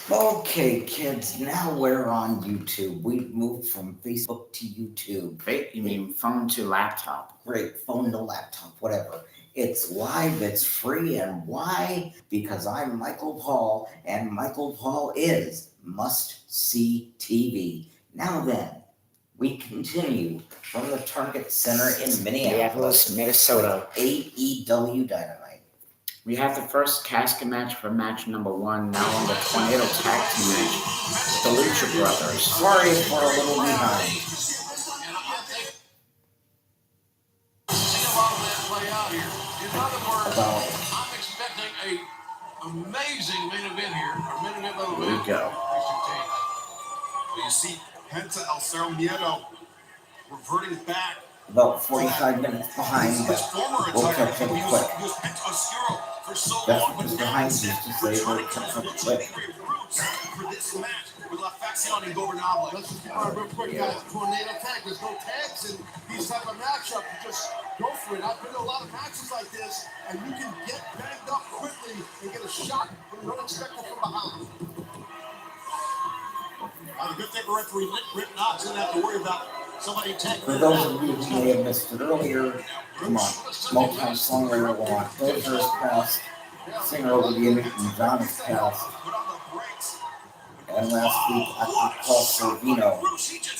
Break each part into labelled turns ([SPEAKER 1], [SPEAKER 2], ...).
[SPEAKER 1] Okay, kids, now we're on YouTube. We've moved from Facebook to YouTube.
[SPEAKER 2] Wait, you mean phone to laptop?
[SPEAKER 1] Great, phone to laptop, whatever. It's live, it's free, and why? Because I'm Michael Paul, and Michael Paul is Must See TV. Now then, we continue from the Target Center in Minneapolis,
[SPEAKER 2] Minnesota.
[SPEAKER 1] AEW Dynamite.
[SPEAKER 2] We have the first casket match for match number 1, now on the Tornado Tag Team match with the Lucha Brothers.
[SPEAKER 1] Sorry for a little behind. About
[SPEAKER 3] I'm expecting an amazing main event here. Our main event, by the way.
[SPEAKER 2] Here we go.
[SPEAKER 3] Well, you see Penta El Cerro Miedo reverting back.
[SPEAKER 1] about 45 minutes behind, but we'll catch up quick. That's because behind is to say we'll catch up quick.
[SPEAKER 3] For this match with La Facción and Gobernable. Let's just get real quick, guys. Tornado tag. There's no tags in these type of matchups. You just go for it. I've been in a lot of matches like this, and you can get banged up quickly and get a shot when you don't expect it from behind. The good thing for referee Rick Knox doesn't have to worry about somebody attacking.
[SPEAKER 1] For those of you who may have missed it earlier, come on, multi-songwriter Laurent Dozer is passed, singer of the Unit and John is passed, and last week actor Paul Sorvino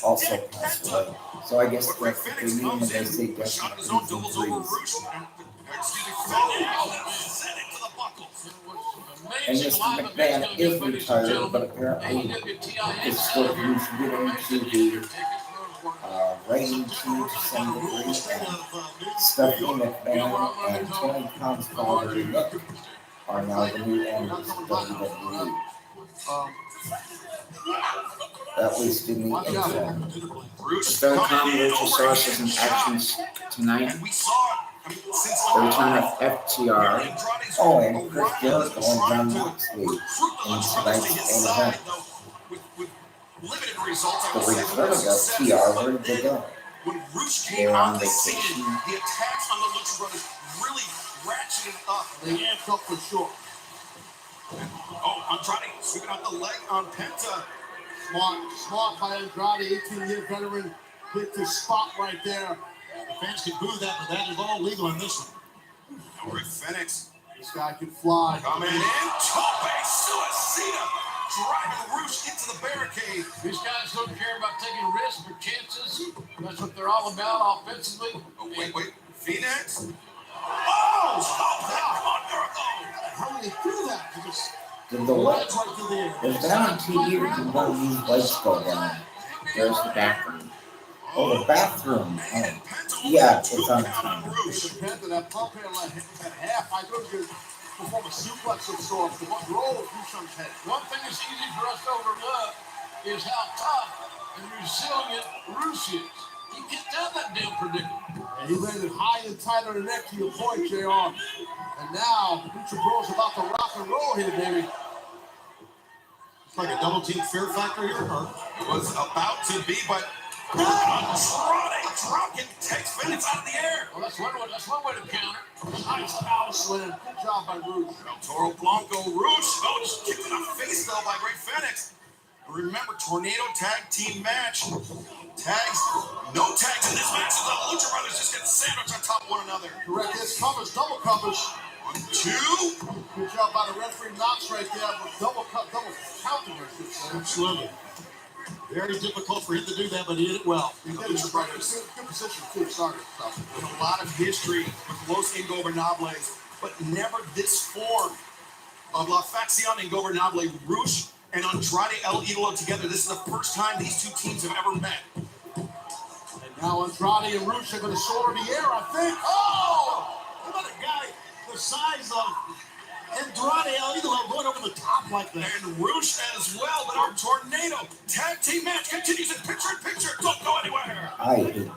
[SPEAKER 1] also passed away. So I guess that's what they mean when they say death in twos and threes. And Mr. McMahon is retired, but apparently is still contributing to the Reign to some degree, and Stephanie McMahon and Tony Khan's father, Nick, are now the new owners of WWE. At least in the interim.
[SPEAKER 2] Third time Luchasaurus is in action tonight. The return of FTR.
[SPEAKER 1] Oh, and Chris Jericho and John Moxley in tonight's main event. The return of FTR, where did they go?
[SPEAKER 3] When Roosh came on the scene, the attacks on the Lucha Brothers really ratcheted up. They amped up for sure. Oh, Andrade sweeping out the leg on Penta. Smart by Andrade, 18-year veteran. Hit the spot right there. The fans can boo that, but that is all legal in this one. Rick Fenix. This guy can fly. Coming in. Tope Suicida. Driving Roosh into the barricade. These guys don't care about taking risks or chances. That's what they're all about offensively. Oh, wait. Phoenix? Oh! Stop that! How did they do that?
[SPEAKER 1] Did the lights, is that on TV or did one of these lights go down?
[SPEAKER 2] There's the background.
[SPEAKER 1] Oh, the bathroom. Oh. Yeah, it's on TV.
[SPEAKER 3] That pump here at half, I go to perform a suplex of sorts. The roll of Rush's head. One thing that's easy for us to overlook is how tough and resilient Rush is. He gets out that damn predicament. And he landed high and tight on the neck to your point, JR. And now, Lucha Bro's about to rock and roll here, baby. It's like a double team fear factor here, or it was about to be, but Andrade dropping takes Phoenix out of the air. Well, that's one way to counter. Nice power slam. Good job by Roosh. El Toro Blanco. Roosh. Oh, just kicked in the face, though, by Rey Fenix. Remember, Tornado Tag Team match. Tags. No tags in this match. So the Lucha Brothers just get sandwiched on top of one another. Correct. This covers, double covers. 1, 2. Good job by the referee Knox right there. Double counting, I should say. Absolutely. Very difficult for him to do that, but he did it well. He did it right. Good position, too. Sorry. With a lot of history with Los Ingobernables, but never this form of La Facción Ingobernable, Roosh and Andrade El Idolo together. This is the first time these two teams have ever met. And now Andrade and Roosh are going to soar in the air, I think. Oh! How about a guy the size of Andrade El Idolo going over the top like that? And Roosh as well, but our Tornado Tag Team match continues in picture-in-picture. Don't go anywhere.
[SPEAKER 1] I hate.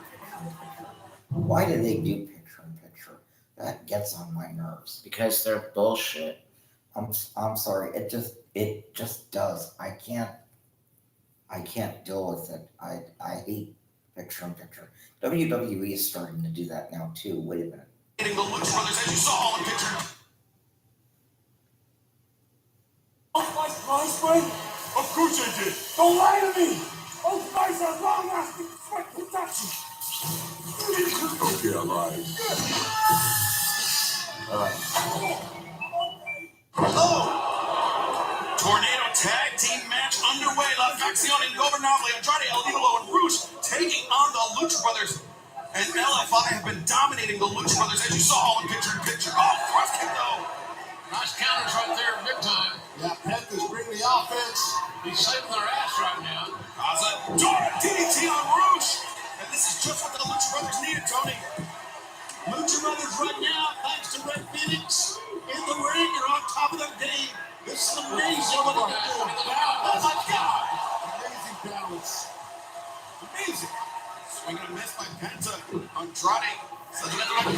[SPEAKER 1] Why do they do picture-in-picture? That gets on my nerves.
[SPEAKER 2] Because they're bullshit.
[SPEAKER 1] I'm sorry. It just does. I can't deal with it. I hate picture-in-picture. WWE is starting to do that now too. Wait a minute.
[SPEAKER 3] The Lucha Brothers, as you saw all in picture. my spring? Of course I did. Don't lie to me. Those guys are long-lasting sweat protection. Okay, I lied.
[SPEAKER 4] Hello! Tornado tag team match underway. La Facción Ingobernable, Andrade El Idolo, and Rush taking on the Lucha Brothers. And LFI have been dominating the Lucha Brothers, as you saw in picture. Oh, cross kick though.
[SPEAKER 3] Nice counters right there, big time. Yeah, Panthers bringing the offense. He's saving their ass right now.
[SPEAKER 4] Kaza, Dora DDT on Rush. And this is just what the Lucha Brothers needed, Tony. Lucha Brothers right now, thanks to Red Phoenix, in the ring, are on top of their game. This is amazing what they're doing. Oh my God!
[SPEAKER 3] Amazing balance.
[SPEAKER 4] Amazing. Swing and a miss by Penta. Andrade.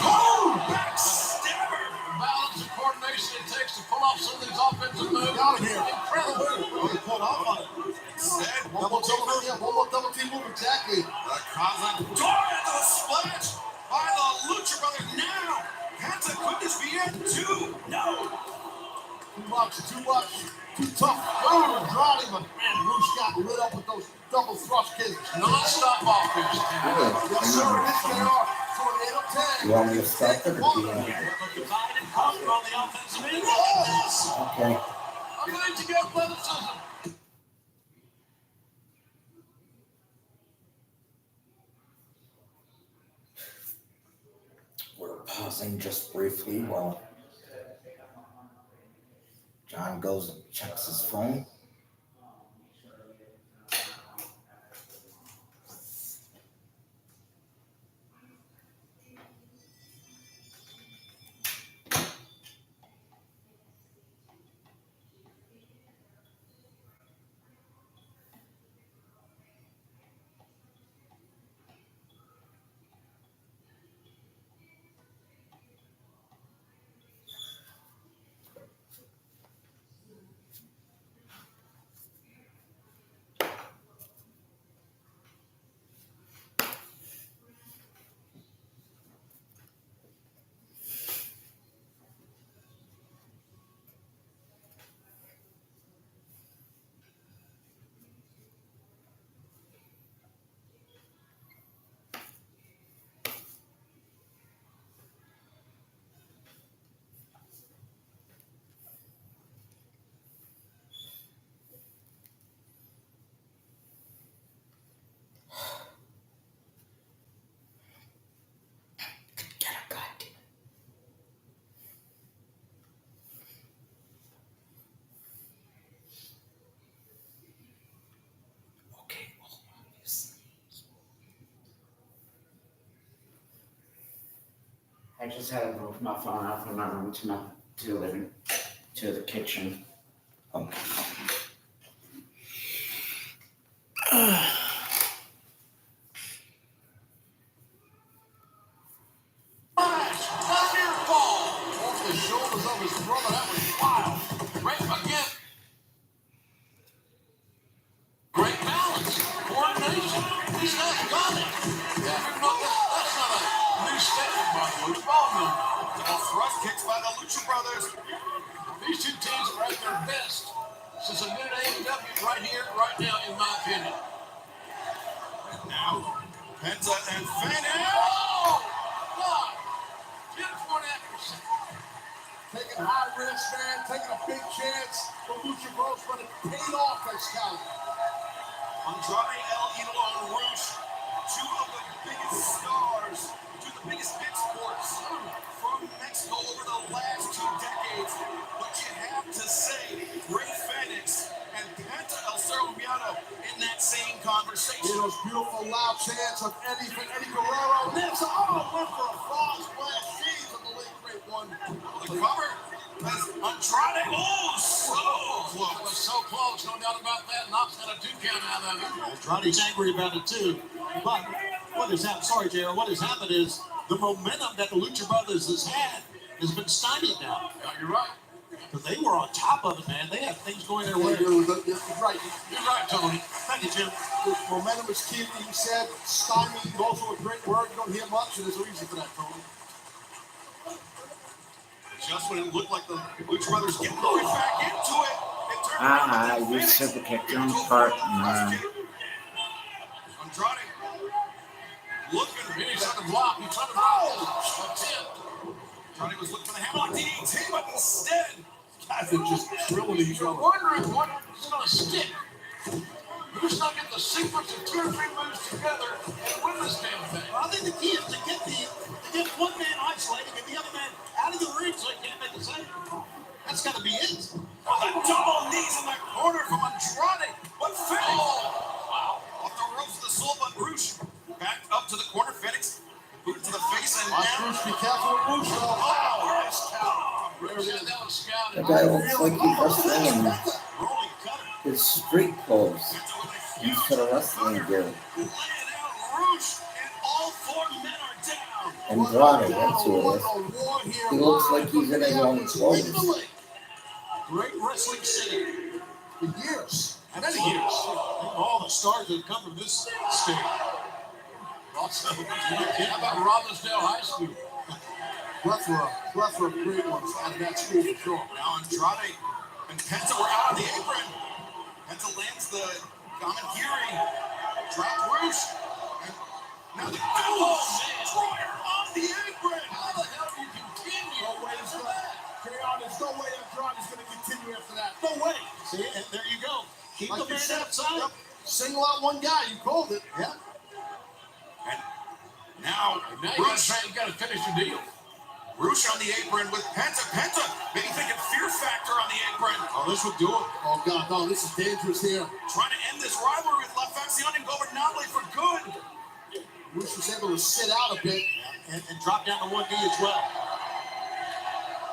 [SPEAKER 4] Oh, backstabber.
[SPEAKER 3] The balance and coordination it takes to pull off some of these offensive moves.
[SPEAKER 4] Out of here.
[SPEAKER 3] Incredible.
[SPEAKER 4] Oh, he pulled off on it. Instead,
[SPEAKER 3] One more double team move, exactly.
[SPEAKER 4] Kaza Dora at the splash by the Lucha Brothers now. Penta, could this be it? 2. No.
[SPEAKER 3] Too much. Too tough. Oh, Andrade, but man, Rush got lit up with those double thrust kicks. Non-stop offense. Yes, sir. This they are. Tornado tag.
[SPEAKER 1] You want me to stop it or do you want me to?
[SPEAKER 4] Divide and conquer on the offensive end.
[SPEAKER 1] Okay.
[SPEAKER 3] I'm going to get athleticism.
[SPEAKER 1] We're pausing just briefly while John goes and checks his phone.
[SPEAKER 2] I just had to move my phone out from my room to the kitchen.
[SPEAKER 1] Okay.
[SPEAKER 3] Off the shoulders of his brother. That was wild. Great again. Great balance. Coordination. He's not got it. Yeah, that's not a new statement by the Lucha Ballroom.
[SPEAKER 4] Thrust kicks by the Lucha Brothers.
[SPEAKER 3] These two teams are at their best since a new AEW right here, right now, in my opinion.
[SPEAKER 4] And now, Penta and Fana.
[SPEAKER 3] Oh! God! 10-point accuracy. Taking high risk, man. Taking a big chance for Lucha Bros, but it paid off as Scott.
[SPEAKER 4] Andrade El Idolo and Rush, two of the biggest stars, two of the biggest exports from Mexico over the last 2 decades. But you have to say, Rey Fenix and Penta El Cerro Miedo in that same conversation.
[SPEAKER 3] You know, those beautiful loud chants of Eddie Guerrero. Went for a frog splash. Jeez, of the late great one.
[SPEAKER 4] The cover as Andrade, so close.
[SPEAKER 3] Was so close, no doubt about that. Knox got a 2 count out of him.
[SPEAKER 5] Andrade's angry about it too. But what has happened? Sorry, JR. What has happened is the momentum that the Lucha Brothers has been stymied now.
[SPEAKER 3] Yeah, you're right.
[SPEAKER 5] Because they were on top of it, man. They had things going their way.
[SPEAKER 3] You're right. You're right, Tony.
[SPEAKER 5] Thank you, Jim.
[SPEAKER 3] Momentum is key. You said stymied, also a great word. You don't hear much, and there's a reason for that, Tony.
[SPEAKER 4] Just when it looked like the Lucha Brothers getting right back into it, it turned
[SPEAKER 2] You super kicked your own part.
[SPEAKER 4] Andrade looking
[SPEAKER 3] Finish on the block. He's trying to block this.
[SPEAKER 4] Andrade was looking for the hammerlock DDT, but instead,
[SPEAKER 3] Guys are just drilling each
[SPEAKER 4] you're
[SPEAKER 3] other.
[SPEAKER 4] wondering what's going to stick. Who's not get the sequence of 2 or 3 moves together and win this damn thing?
[SPEAKER 5] Well, I think the key is to get one man isolated and the other man out of the ring so he can't make a save. That's got to be it.
[SPEAKER 4] Oh, the double knees in the corner from Andrade. What Phoenix? Wow. Off the ropes of the soul, but Roosh back up to the corner. Phoenix boot to the face and
[SPEAKER 3] Watch
[SPEAKER 4] now.
[SPEAKER 3] Bruce, be careful with Bruce.
[SPEAKER 4] Oh,
[SPEAKER 3] Nice count.
[SPEAKER 4] Roosh said that was scouted.
[SPEAKER 1] That guy looks like he's wrestling in
[SPEAKER 4] Rolling cutter.
[SPEAKER 1] his street clothes
[SPEAKER 4] Penta with a huge
[SPEAKER 1] instead of wrestling gear.
[SPEAKER 4] laying out Roosh, and all 4 men are down.
[SPEAKER 1] Andrade, that's who it is. He looks like he's in his own clothes.
[SPEAKER 5] Great wrestling city.
[SPEAKER 3] For years.
[SPEAKER 5] Many years. All the stars that come from this state.
[SPEAKER 4] How about Robbinsdale High School?
[SPEAKER 3] Plethora of great ones out of that school for sure.
[SPEAKER 4] Now Andrade and Penta were out on the apron. Penta lands the Gamagiri. Drop Roosh. And now the Destroyer on the apron. How the hell do you continue?
[SPEAKER 3] No way it's gonna. There's no way Andrade's going to continue after that.
[SPEAKER 5] No way. See, and there you go. Keep
[SPEAKER 3] Like
[SPEAKER 5] the
[SPEAKER 3] you
[SPEAKER 5] man
[SPEAKER 3] said,
[SPEAKER 5] outside.
[SPEAKER 3] yep. Single out one guy. You called it. Yeah.
[SPEAKER 4] And now
[SPEAKER 3] Now
[SPEAKER 4] Roosh.
[SPEAKER 3] you got to finish the deal.
[SPEAKER 4] Roosh on the apron with Penta. Penta maybe thinking Fear Factor on the apron.
[SPEAKER 3] Oh, this would do it. Oh, God. No, this is dangerous here.
[SPEAKER 4] Trying to end this rivalry with La Facción Ingobernable for good.
[SPEAKER 3] Bruce was able to sit out a bit.
[SPEAKER 5] And drop down to one knee as well.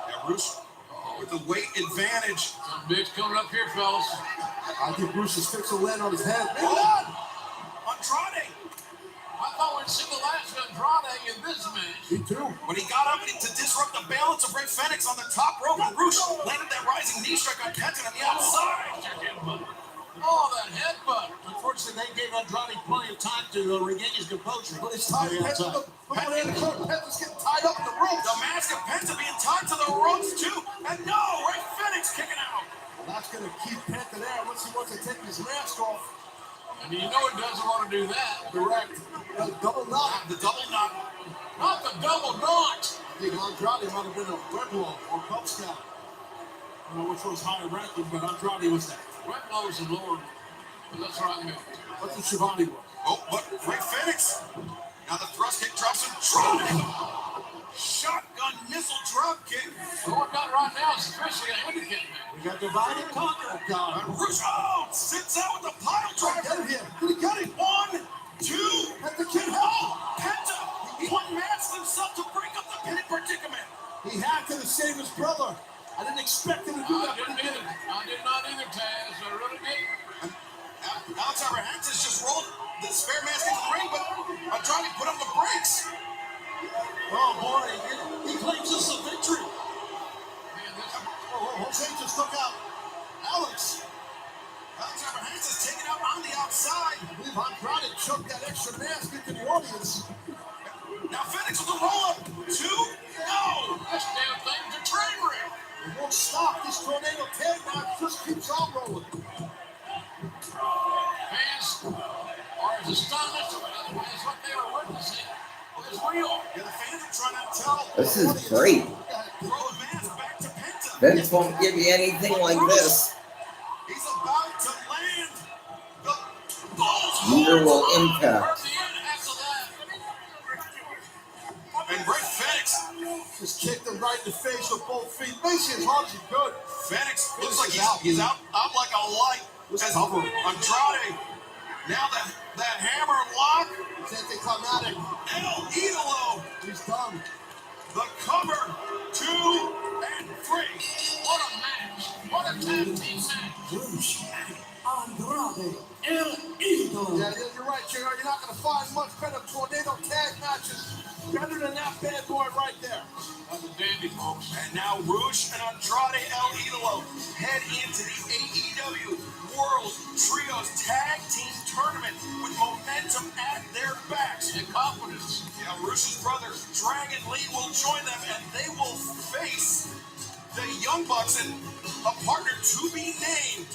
[SPEAKER 4] Yeah, Roosh with the weight advantage.
[SPEAKER 3] Some bigs coming up here, fellas. I think Bruce is fixing to land on his head.
[SPEAKER 4] Oh! Andrade.
[SPEAKER 3] I thought we'd see the last of Andrade in this match. Me too.
[SPEAKER 4] When he got up to disrupt the balance of Rey Fenix on the top rope, and Roosh landed that rising knee strike on Penta on the outside.
[SPEAKER 3] Oh, that headbutt.
[SPEAKER 5] Unfortunately, they gave Andrade plenty of time to regain his composure.
[SPEAKER 3] But it's time. Penta's getting tied up in the ropes.
[SPEAKER 4] The mask of Penta being tied to the ropes too, and no, Rey Fenix kicking out.
[SPEAKER 3] Well, that's going to keep Penta there once he wants to take his mask off. And you know he doesn't want to do that. Correct. The double knot.
[SPEAKER 4] The double knot.
[SPEAKER 3] Not the double knot. I think Andrade might have been a Pueblo or Cub Scout. I don't know which was higher ranking, but Andrade was that. Pueblo's the lower, but that's what I meant. That's what Shivani was.
[SPEAKER 4] Oh, but Rey Fenix. Now the thrust kick drops Andrade. Shotgun missile drop kick.
[SPEAKER 3] So what we got right now is officially a handicap match.
[SPEAKER 5] We got divide and conquer.
[SPEAKER 3] Oh, God.
[SPEAKER 4] And Roosh sits out with the pile driver.
[SPEAKER 3] Get him. Did he get him?
[SPEAKER 4] 1, 2.
[SPEAKER 3] Penta can't help.
[SPEAKER 4] Penta. He unmasked himself to break up the pinning predicament.
[SPEAKER 3] He had to save his brother. I didn't expect him to do that.
[SPEAKER 4] I did not either, Taz. I really didn't. Alex Abrahantes just rolled the spare mask into the ring, but Andrade put on the brakes.
[SPEAKER 5] Oh, boy. He claims this a victory.
[SPEAKER 3] Jose just took out Alex.
[SPEAKER 4] Alex Abrahantes taken out on the outside.
[SPEAKER 3] I believe Andrade chucked that extra mask into the audience.
[SPEAKER 4] Now Fenix with the roll-up. 2. No.
[SPEAKER 3] This damn thing's a train wreck. It won't stop. This tornado tag match just keeps on rolling. Fans are as astonished as what they are witnessing is real.
[SPEAKER 4] Yeah, the fans are trying to tell.
[SPEAKER 1] This is great.
[SPEAKER 4] Throw the mask back to Penta.
[SPEAKER 1] Vince won't give you anything like this.
[SPEAKER 4] He's about to land. The balls.
[SPEAKER 1] Neither will Impact.
[SPEAKER 4] And Rey Fenix.
[SPEAKER 3] Just kicked him right in the face with both feet. Basically as hard as he could.
[SPEAKER 4] Fenix looks like he's out like a light. As Andrade. Now that hammer lock.
[SPEAKER 3] It's anticlimactic.
[SPEAKER 4] El Idolo.
[SPEAKER 3] He's done.
[SPEAKER 4] The cover. 2 and 3.
[SPEAKER 3] What a match. What a tag team match.
[SPEAKER 5] Roosh Andrade El Idolo.
[SPEAKER 3] Yeah, you're right, JR. You're not going to find much better tornado tag matches. Better than that bad boy right there. That's a dandy, folks.
[SPEAKER 4] And now Roosh and Andrade El Idolo head into the AEW World Trios Tag Team Tournament with momentum at their backs and confidence. Yeah, Roosh's brother Dragon Lee will join them, and they will face the Young Bucks and a partner to be named.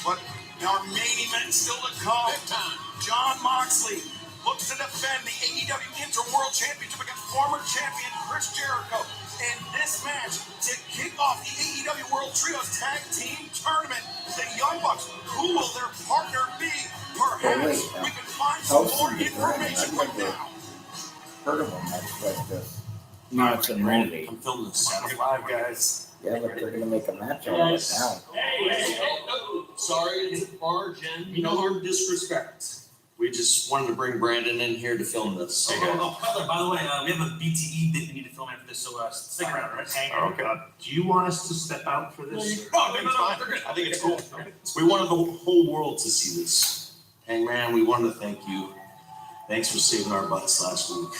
[SPEAKER 4] But our main event still to come.
[SPEAKER 3] Big time.
[SPEAKER 4] Jon Moxley looks to defend the AEW Inter-World Championship against former champion Chris Jericho. And this match to kick off the AEW World Trios Tag Team Tournament. The Young Bucks, who will their partner be? Perhaps we can find some more information right now.
[SPEAKER 1] Heard of them much like this.
[SPEAKER 2] No, it's a movie.
[SPEAKER 5] I'm filming this live, guys.
[SPEAKER 1] Yeah, but they're gonna make a match out of it now.
[SPEAKER 5] Hey, sorry, Barge, and no harm, disrespect. We just wanted to bring Brandon in here to film this.
[SPEAKER 6] By the way, we have a BTE that we need to film after this, so stick around, right?
[SPEAKER 5] Oh, God.
[SPEAKER 6] Do you want us to step out for this?
[SPEAKER 5] No, they're good. I think it's cool. We wanted the whole world to see this. Hangman, we wanted to thank you. Thanks for saving our butts last week.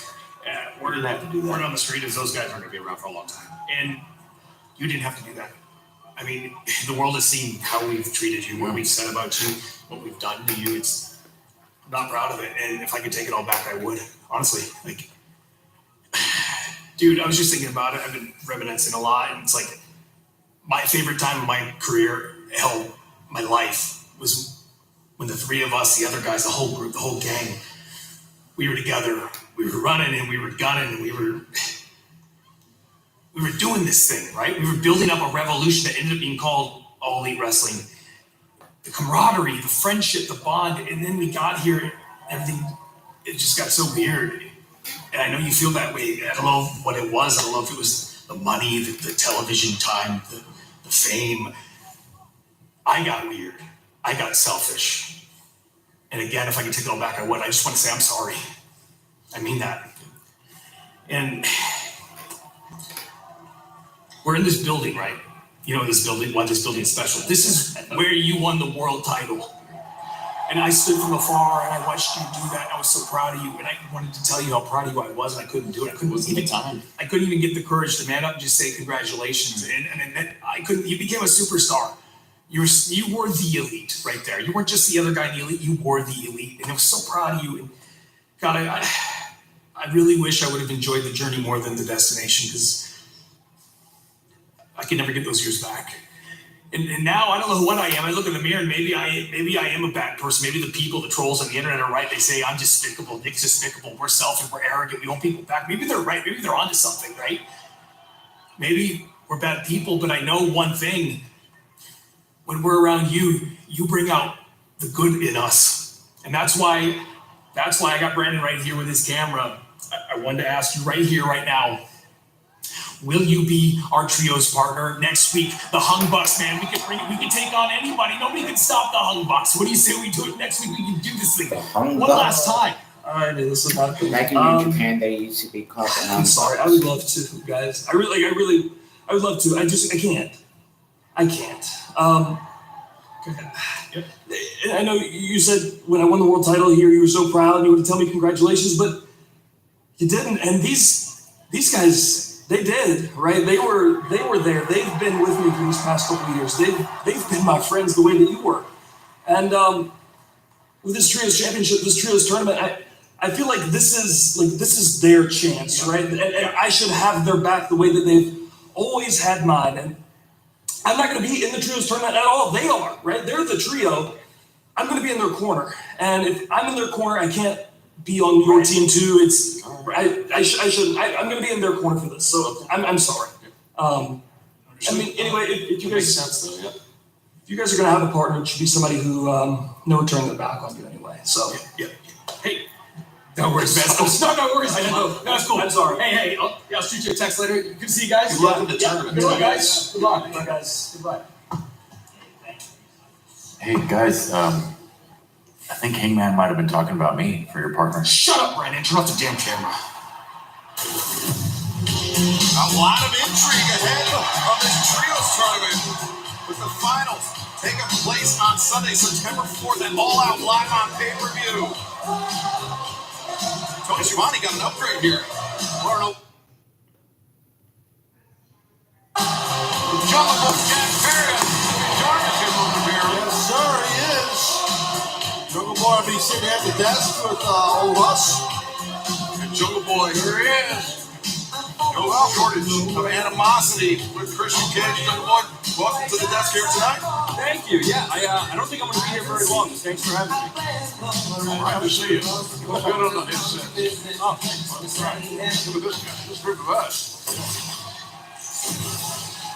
[SPEAKER 6] Yeah,
[SPEAKER 5] We didn't have to do
[SPEAKER 6] word
[SPEAKER 5] that.
[SPEAKER 6] on the street is those guys aren't going to be around for a long time. And you didn't have to do that. I mean, the world has seen how we've treated you, what we've said about you, what we've done to you. I'm not proud of it. And if I could take it all back, I would. Honestly, like, dude, I was just thinking about it. I've been reminiscing a lot. And it's like my favorite time of my career, hell, my life, was when the three of us, the other guys, the whole group, the whole gang, we were together. We were running and we were gunning and we were doing this thing, right? We were building up a revolution that ended up being called All Elite Wrestling. The camaraderie, the friendship, the bond, and then we got here, everything, it just got so weird. And I know you feel that way. I don't know what it was. I don't know if it was the money, the television time, the fame. I got weird. I got selfish. And again, if I could take it all back, I would. I just want to say I'm sorry. I mean that. And we're in this building, right? You know this building, why this building is special. This is where you won the world title. And I stood from afar and I watched you do that. I was so proud of you. And I wanted to tell you how proud of you I was, and I couldn't do it. I couldn't even get the courage to man up and just say congratulations. And then I couldn't, you became a superstar. You were the elite right there. You weren't just the other guy in the elite, you were the elite. And I was so proud of you. And God, I really wish I would have enjoyed the journey more than the destination, because I could never get those years back. And now I don't know what I am. I look in the mirror and maybe I am a bad person. Maybe the people, the trolls on the internet are right. They say I'm despicable, Nick's despicable, we're selfish, we're arrogant, we want people back. Maybe they're right, maybe they're onto something, right? Maybe we're bad people, but I know one thing. When we're around you, you bring out the good in us. And that's why I got Brandon right here with his camera. I wanted to ask you right here, right now, will you be our trios partner next week? The Hung Bucks, man, we can take on anybody. Nobody can stop the Hung Bucks. What do you say we do it next week? We can do this thing one last time.
[SPEAKER 5] All right, this is not good.
[SPEAKER 2] Back in Japan, they used to be called the
[SPEAKER 6] I'm sorry. I would love to, guys. I would love to. I can't. And I know you said when I won the world title here, you were so proud and you would tell me congratulations, but you didn't. And these guys, they did, right? They were there. They've been with me for these past couple of years. They've been my friends the way that you were. And with this Trios Championship, this Trios tournament, I feel like this is their chance, right? And I should have their back the way that they've always had mine. And I'm not going to be in the Trios tournament at all. They are, right? They're the trio. I'm going to be in their corner. And if I'm in their corner, I can't be on your team too. I shouldn't. I'm going to be in their corner for this. So I'm sorry. I mean, anyway, if you guys
[SPEAKER 5] sense though, yeah.
[SPEAKER 6] If you guys are going to have a partner, it should be somebody who no turning their back on you anyway. So yeah. Hey, no worries, man. No worries. I know. No, that's cool. I'm sorry. Hey, I'll shoot you a text later. Good to see you guys.
[SPEAKER 5] Good luck in the tournament.
[SPEAKER 6] Good luck, guys. Good luck, guys. Goodbye.
[SPEAKER 7] Hey guys, I think Hangman might have been talking about me for your partner.
[SPEAKER 6] Shut up, Brandon. Turn off the damn camera.
[SPEAKER 4] A lot of intrigue ahead of this trios tournament, with the finals taking place on Sunday, September 4th, and All Out live on pay-per-view. Tony Schiavone got an upgrade here. Arnold. Jungle Boy Jack Perry. Jarvis him on the mirror.
[SPEAKER 3] Yes, sir, he is. Jungle Boy will be sitting at the desk with old Russ.
[SPEAKER 4] And Jungle Boy, here he is.
[SPEAKER 3] No shortage of animosity with Christian Cage. Welcome to the desk here tonight.
[SPEAKER 8] Thank you. Yeah, I don't think I'm going to be here very long. Thanks for having me.
[SPEAKER 3] Glad to see you. What's good on the headset?
[SPEAKER 8] Oh, that's right.
[SPEAKER 3] Look at this guy, this group of us.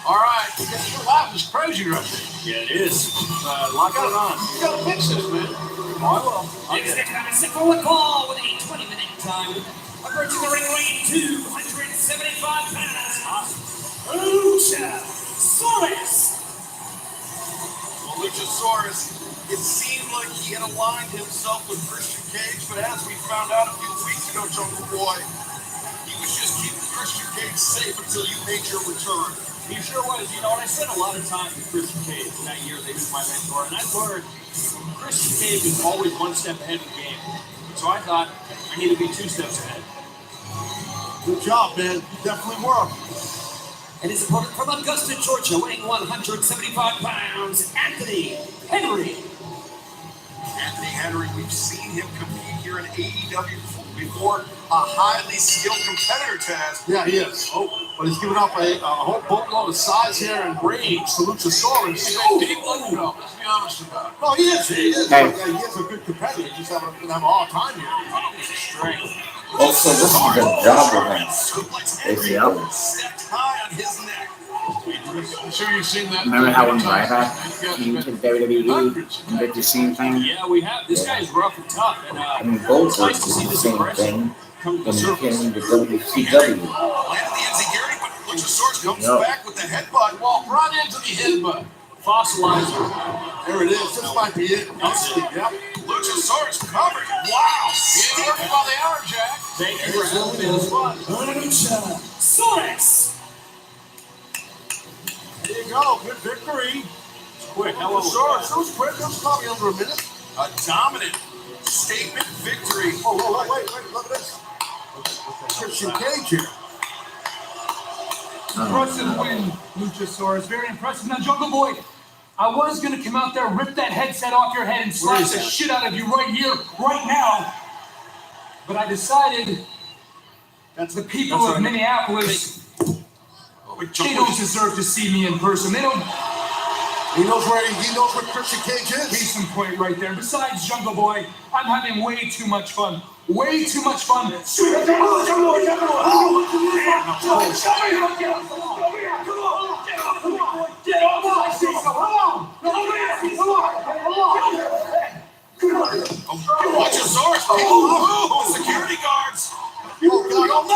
[SPEAKER 3] All right, your life is crazy right there.
[SPEAKER 8] Yeah, it is. A lot going on.
[SPEAKER 3] You gotta fix this, man.
[SPEAKER 8] Oh, I will.
[SPEAKER 9] It's the Madison forward call with a 20-minute time. Approaching the ring weight 275 pounds. Luchasaurus.
[SPEAKER 4] Well, Luchasaurus, it seemed like he had aligned himself with Christian Cage, but as we found out a few weeks ago, Jungle Boy, he was just keeping Christian Cage safe until you made your return.
[SPEAKER 8] He sure was. You know, and I spent a lot of time with Christian Cage in that year that he was my mentor, and I learned Christian Cage is always one step ahead of the game. So I thought I need to be 2 steps ahead.
[SPEAKER 3] Good job, man. Definitely were.
[SPEAKER 9] And his opponent from Augusta, Georgia, weighing 175 pounds, Anthony Henry.
[SPEAKER 4] Anthony Henry, we've seen him compete here in AEW before, a highly skilled competitor, Taz.
[SPEAKER 3] Yeah, he is. Oh, but he's given up a whole boatload of size here and range to Luchasaurus. He's a deep underdog. Let's be honest about it. No, he is. He is.
[SPEAKER 2] Hey.
[SPEAKER 3] He is a good competitor. He's just having a hard time here.
[SPEAKER 8] He's a strength.
[SPEAKER 1] Also, this is a good job with him.
[SPEAKER 4] Suplex
[SPEAKER 1] It's
[SPEAKER 4] Henry
[SPEAKER 1] yellow.
[SPEAKER 4] stepped high on his neck.
[SPEAKER 3] I'm sure you've seen that.
[SPEAKER 2] Remember how when
[SPEAKER 3] many times.
[SPEAKER 2] Ryback came to WWE and did the same thing?
[SPEAKER 8] Yeah, we have. This guy is rough and tough, and
[SPEAKER 1] I mean,
[SPEAKER 8] it's
[SPEAKER 1] Goldberg
[SPEAKER 8] nice to see
[SPEAKER 1] did the
[SPEAKER 8] this
[SPEAKER 1] same
[SPEAKER 8] aggression
[SPEAKER 1] thing
[SPEAKER 8] come to
[SPEAKER 1] when he
[SPEAKER 8] surface.
[SPEAKER 1] came to
[SPEAKER 4] Henry
[SPEAKER 1] WCW.
[SPEAKER 4] landed the Enziguri, but Luchasaurus comes
[SPEAKER 1] Yep.
[SPEAKER 4] back with the headbutt.
[SPEAKER 3] Well, run into the headbutt.
[SPEAKER 8] Fossilizer.
[SPEAKER 3] There it is. This might be it.
[SPEAKER 8] That's it.
[SPEAKER 3] Yep.
[SPEAKER 4] Luchasaurus covered. Wow.
[SPEAKER 3] He's working by the hour, Jack.
[SPEAKER 8] Thank you for having me. It was fun.
[SPEAKER 9] Luchasaurus.
[SPEAKER 3] There you go. Good victory.
[SPEAKER 8] Quick, how long was
[SPEAKER 3] Luchasaurus.
[SPEAKER 8] that?
[SPEAKER 3] It was quick. It was probably under a minute.
[SPEAKER 4] A dominant statement victory.
[SPEAKER 3] Oh, wait. Look at this. Christian Cage here.
[SPEAKER 10] Impressive win, Luchasaurus. Very impressive. Now, Jungle Boy, I was going to come out there, rip that headset off your head, and slap
[SPEAKER 8] is
[SPEAKER 10] the
[SPEAKER 8] that?
[SPEAKER 10] shit out of you right here, right now. But I decided
[SPEAKER 3] That's
[SPEAKER 10] the people
[SPEAKER 8] That's
[SPEAKER 10] of
[SPEAKER 8] right.
[SPEAKER 10] Minneapolis,
[SPEAKER 4] Oh, we
[SPEAKER 10] they
[SPEAKER 4] jumped
[SPEAKER 10] don't deserve to see me in person. They don't.
[SPEAKER 3] He knows where Christian Cage is.
[SPEAKER 10] Case in point right there. Besides, Jungle Boy, I'm having way too much fun. Way too much fun. Jungle Boy, Jungle Boy, Jungle Boy. Get off my seat. Come on.
[SPEAKER 4] Luchasaurus. Oh, security guards.
[SPEAKER 3] Oh, no.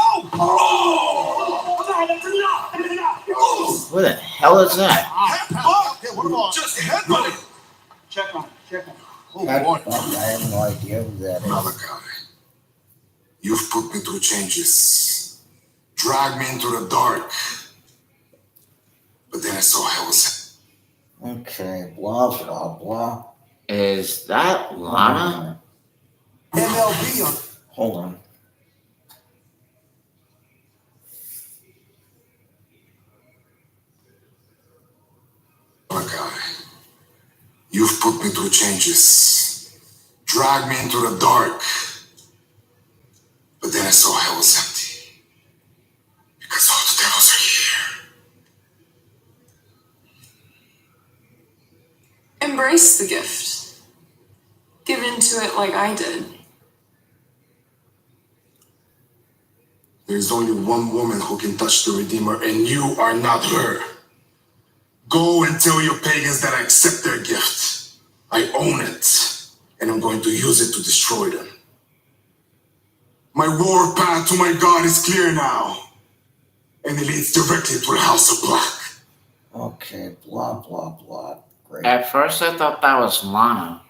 [SPEAKER 2] What the hell is that?
[SPEAKER 4] Headbutt.
[SPEAKER 3] Okay, what about?
[SPEAKER 4] Just headbutted.
[SPEAKER 8] Check on it.
[SPEAKER 3] Oh,
[SPEAKER 1] That
[SPEAKER 3] boy.
[SPEAKER 1] fuck, I have no idea who that is.
[SPEAKER 11] Malachi, you've put me through changes, dragged me into the dark, but then I saw hell was.
[SPEAKER 1] Okay, blah, blah, blah.
[SPEAKER 2] Is that Lana?
[SPEAKER 3] MLB on.
[SPEAKER 1] Hold on.
[SPEAKER 11] Malachi, you've put me through changes, dragged me into the dark, but then I saw hell was empty, because all the devils are here.
[SPEAKER 12] Embrace the gift. Give into it like I did.
[SPEAKER 11] There's only one woman who can touch the Redeemer, and you are not her. Go and tell your pagans that I accept their gift. I own it, and I'm going to use it to destroy them. My war path to my God is clear now, and it leads directly to the House of Black.
[SPEAKER 1] Okay, blah, blah, blah. Great.
[SPEAKER 2] At first I thought that was Lana.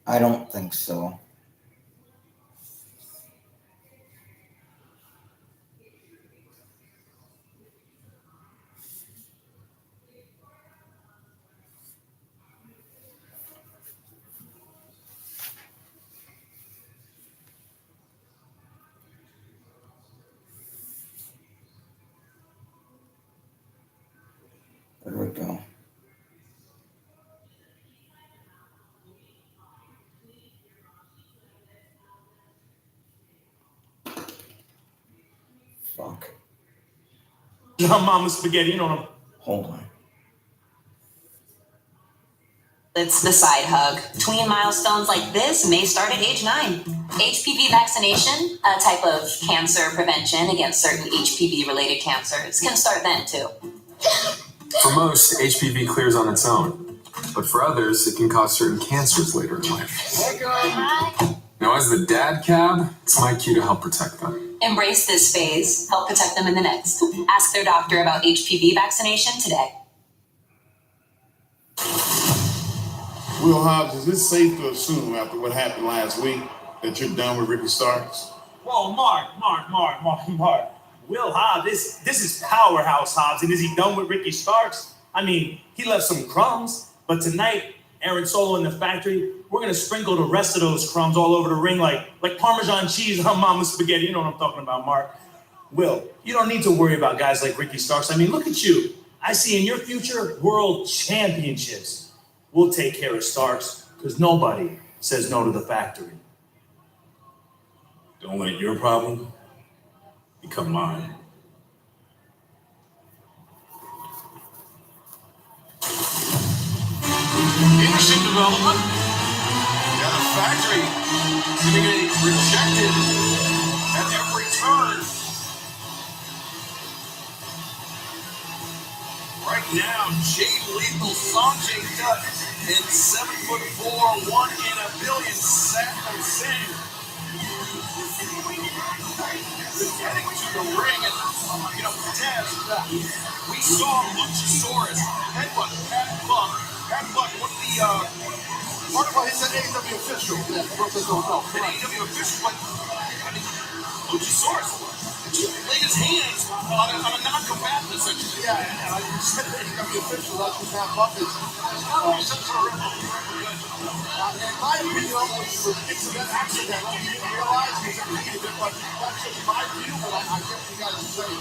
[SPEAKER 1] I don't think so. There we go. Fuck.
[SPEAKER 6] Mama spaghetti, you know what I'm...
[SPEAKER 2] Hold on.
[SPEAKER 13] It's the side hug. Tween milestones like this may start at age 9. HPV vaccination, a type of cancer prevention against certain HPV-related cancers, can start then too.
[SPEAKER 14] For most, HPV clears on its own, but for others, it can cause certain cancers later in life. Now, as the dad cab, it's my cue to help protect them.
[SPEAKER 13] Embrace this phase. Help protect them in the next. Ask their doctor about HPV vaccination today.
[SPEAKER 3] Will Hobbs, is it safe to assume after what happened last week that you're done with Ricky Starks?
[SPEAKER 6] Whoa, Mark. Will Hobbs, this is Powerhouse Hobbs, and is he done with Ricky Starks? I mean, he left some crumbs, but tonight, Aaron Solo in the factory, we're gonna sprinkle the rest of those crumbs all over the ring like Parmesan cheese on Mama spaghetti. You know what I'm talking about, Mark. Will, you don't need to worry about guys like Ricky Starks. I mean, look at you. I see in your future world championships. We'll take care of Starks, because nobody says no to the factory.
[SPEAKER 11] Don't let your problem become mine.
[SPEAKER 3] Interesting development. Yeah, the factory getting rejected at every turn. Right now, Jay Lethal, Sanjay Dutt, and 7'4", 1 in a billion, Satnam Singh. Heading to the ring, and Taz, we saw Luchasaurus headbutt Pat Buck. Pat Buck, one of the part of he's an AEW official. Yeah, an AEW official, but I mean, Luchasaurus just laid his hands on a non-combatant, essentially. Yeah, and I said that AEW official, that's what Pat Buck is. In my opinion, it's a bit accidental. He didn't realize he was impeded it, but that's just my view, but I get what you guys are saying.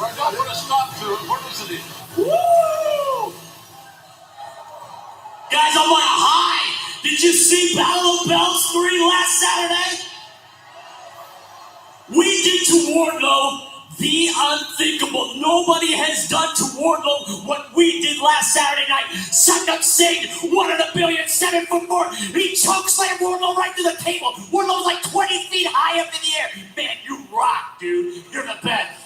[SPEAKER 3] Right now, put a stop to it. What was it?
[SPEAKER 6] Woo! Guys, I'm on a high. Did you see Battle of Belts 3 last Saturday? We did to Wardlow the unthinkable. Nobody has done to Wardlow what we did last Saturday night. Satnam Singh, 1 in a billion, 7'4". He chokeslammed Wardlow right to the table. Wardlow's like 20 feet high up in the air. Man, you rock, dude. You're the best.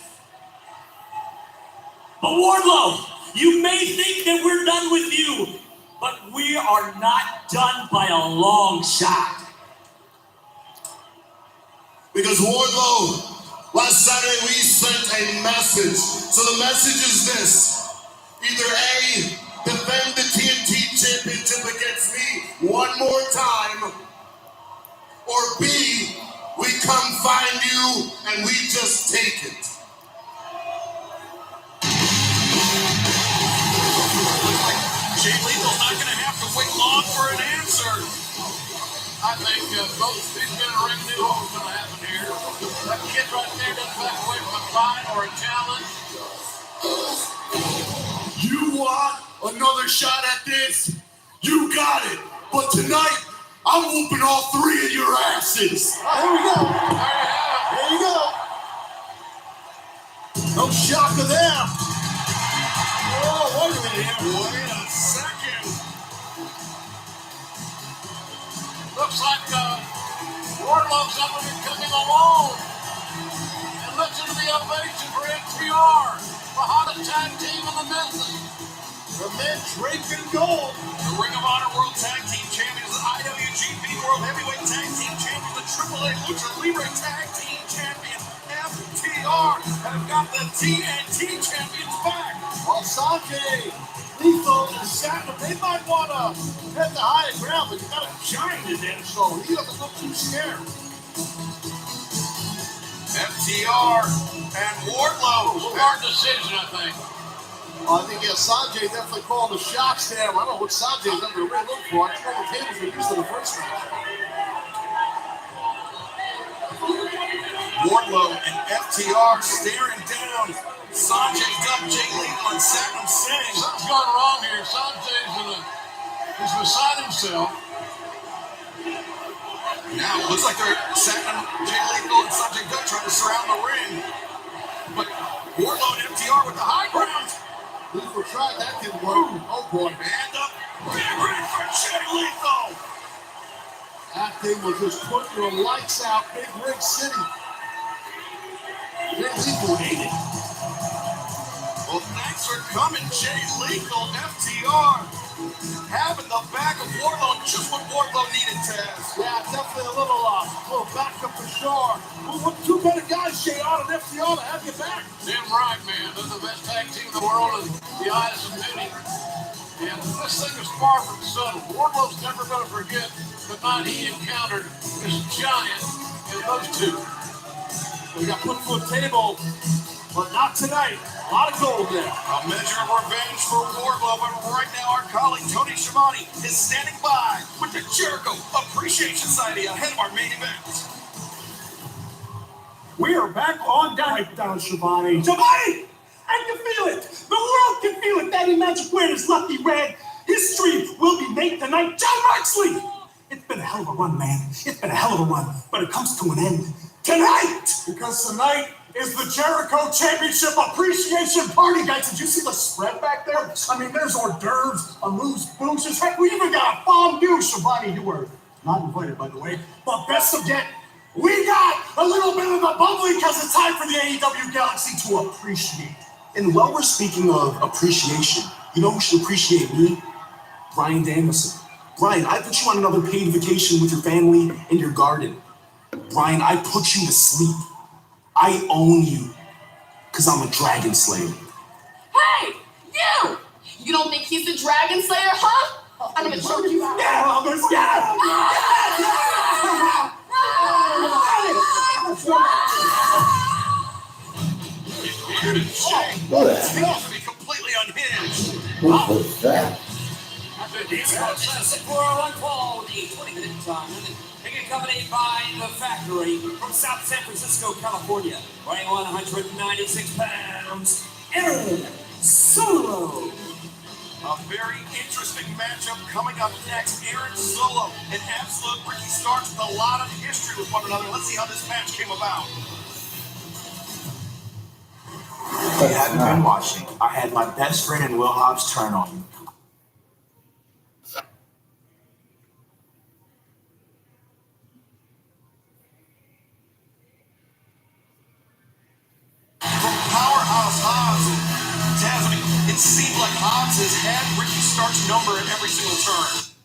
[SPEAKER 6] But Wardlow, you may think that we're done with you, but we are not done by a long shot.
[SPEAKER 11] Because Wardlow, last Saturday we sent a message. So the message is this. Either A, defend the TNT Championship against me one more time, or B, we come find you and we just take it.
[SPEAKER 3] Jay Lethal's not going to have to wait long for an answer. I think both these men in the ring knew what was going to happen here. That kid right there doesn't back away from a fight or a challenge.
[SPEAKER 11] You want another shot at this? You got it. But tonight, I'm whooping all 3 of your asses.
[SPEAKER 3] There we go. There you go. No shocker there. Oh, wait a minute here. Wait a second. Looks like Wardlow's up and coming along. And listen to the ovation for FTR, the hottest tag team in the business. The men draped in gold. The Ring of Honor World Tag Team Champions, the IWGP World Heavyweight Tag Team Champions, the AAA Lucha Libre Tag Team Champions, FTR, have got the TNT Champions back. Well, Sanjay, Lethal, and Satnam, they might want to head the higher ground, but you got a giant in there, so he doesn't look too scared. FTR and Wardlow. Hard decision, I think. I think Sanjay definitely called the shots there. I don't know what Sanjay's under the ring looking for. I don't know the tables were used in the first match. Wardlow and FTR staring down Sanjay Dutt, Jay Lethal, and Satnam Singh. Something's going wrong here. He's beside himself. Now it looks like they're Satnam, Jay Lethal, and Sanjay Dutt trying to surround the ring. But
[SPEAKER 4] Wardlow and FTR with the high ground.
[SPEAKER 3] Lethal tried, that didn't work. Oh boy.
[SPEAKER 4] And up. Get ready for Jay Lethal.
[SPEAKER 3] That thing was just putting your lights out, Big Rig City. Jay Lethal hated it.
[SPEAKER 4] Well, thanks for coming, Jay Lethal, FTR. Having the back of Wardlow, just what Wardlow needed, Taz.
[SPEAKER 3] Yeah, definitely a little backup for sure. Well, two better guys, Jay Auto and FTR, to have your back. Damn right, man. They're the best tag team in the world in the eyes of many. And this thing is far from subtle. Wardlow's never going to forget the night he encountered this giant and those two. We got put to a table, but not tonight. A lot of gold there.
[SPEAKER 4] A measure of revenge for Wardlow, but right now our colleague Tony Schiavone is standing by with the Jericho Appreciation Society ahead of our main event.
[SPEAKER 10] We are back on down, Schiavone. Schiavone! I can feel it! The world can feel it! Daddy Magic wears Lucky Red. History will be made tonight. John Moxley! It's been a hell of a run, man. It's been a hell of a run, but it comes to an end tonight! Because tonight is the Jericho Championship Appreciation Party, guys. Did you see the spread back there? I mean, there's hors d'oeuvres, a moose boosters. Heck, we even got a fondue. Schiavone, you were not invited, by the way. But best of yet, we got a little bit of the bubbly because it's time for the AEW Galaxy to appreciate. And while we're speaking of appreciation, you know who should appreciate me? Bryan Danielson. Bryan, I put you on another paid vacation with your family in your garden. Bryan, I put you to sleep. I own you, because I'm a Dragon Slayer.
[SPEAKER 15] Hey, you! You don't think he's the Dragon Slayer, huh? I'm gonna choke you out.
[SPEAKER 10] Yeah, well, let's get
[SPEAKER 1] What the
[SPEAKER 4] Seems to be completely unhinged.
[SPEAKER 1] What was that?
[SPEAKER 9] It's Classic 401 Fall with a 20-minute time. Being accompanied by The Factory from South San Francisco, California, weighing 196 pounds, Aaron Solo.
[SPEAKER 4] A very interesting matchup coming up next. Aaron Solo and Absolute Ricky Starks with a lot of history with one another. Let's see how this match came about.
[SPEAKER 2] If you hadn't been watching, I had my best friend and Will Hobbs turn on you.
[SPEAKER 4] From Powerhouse Hobbs and Taz, I mean, it seemed like Hobbs has had Ricky Starks' number at every single turn.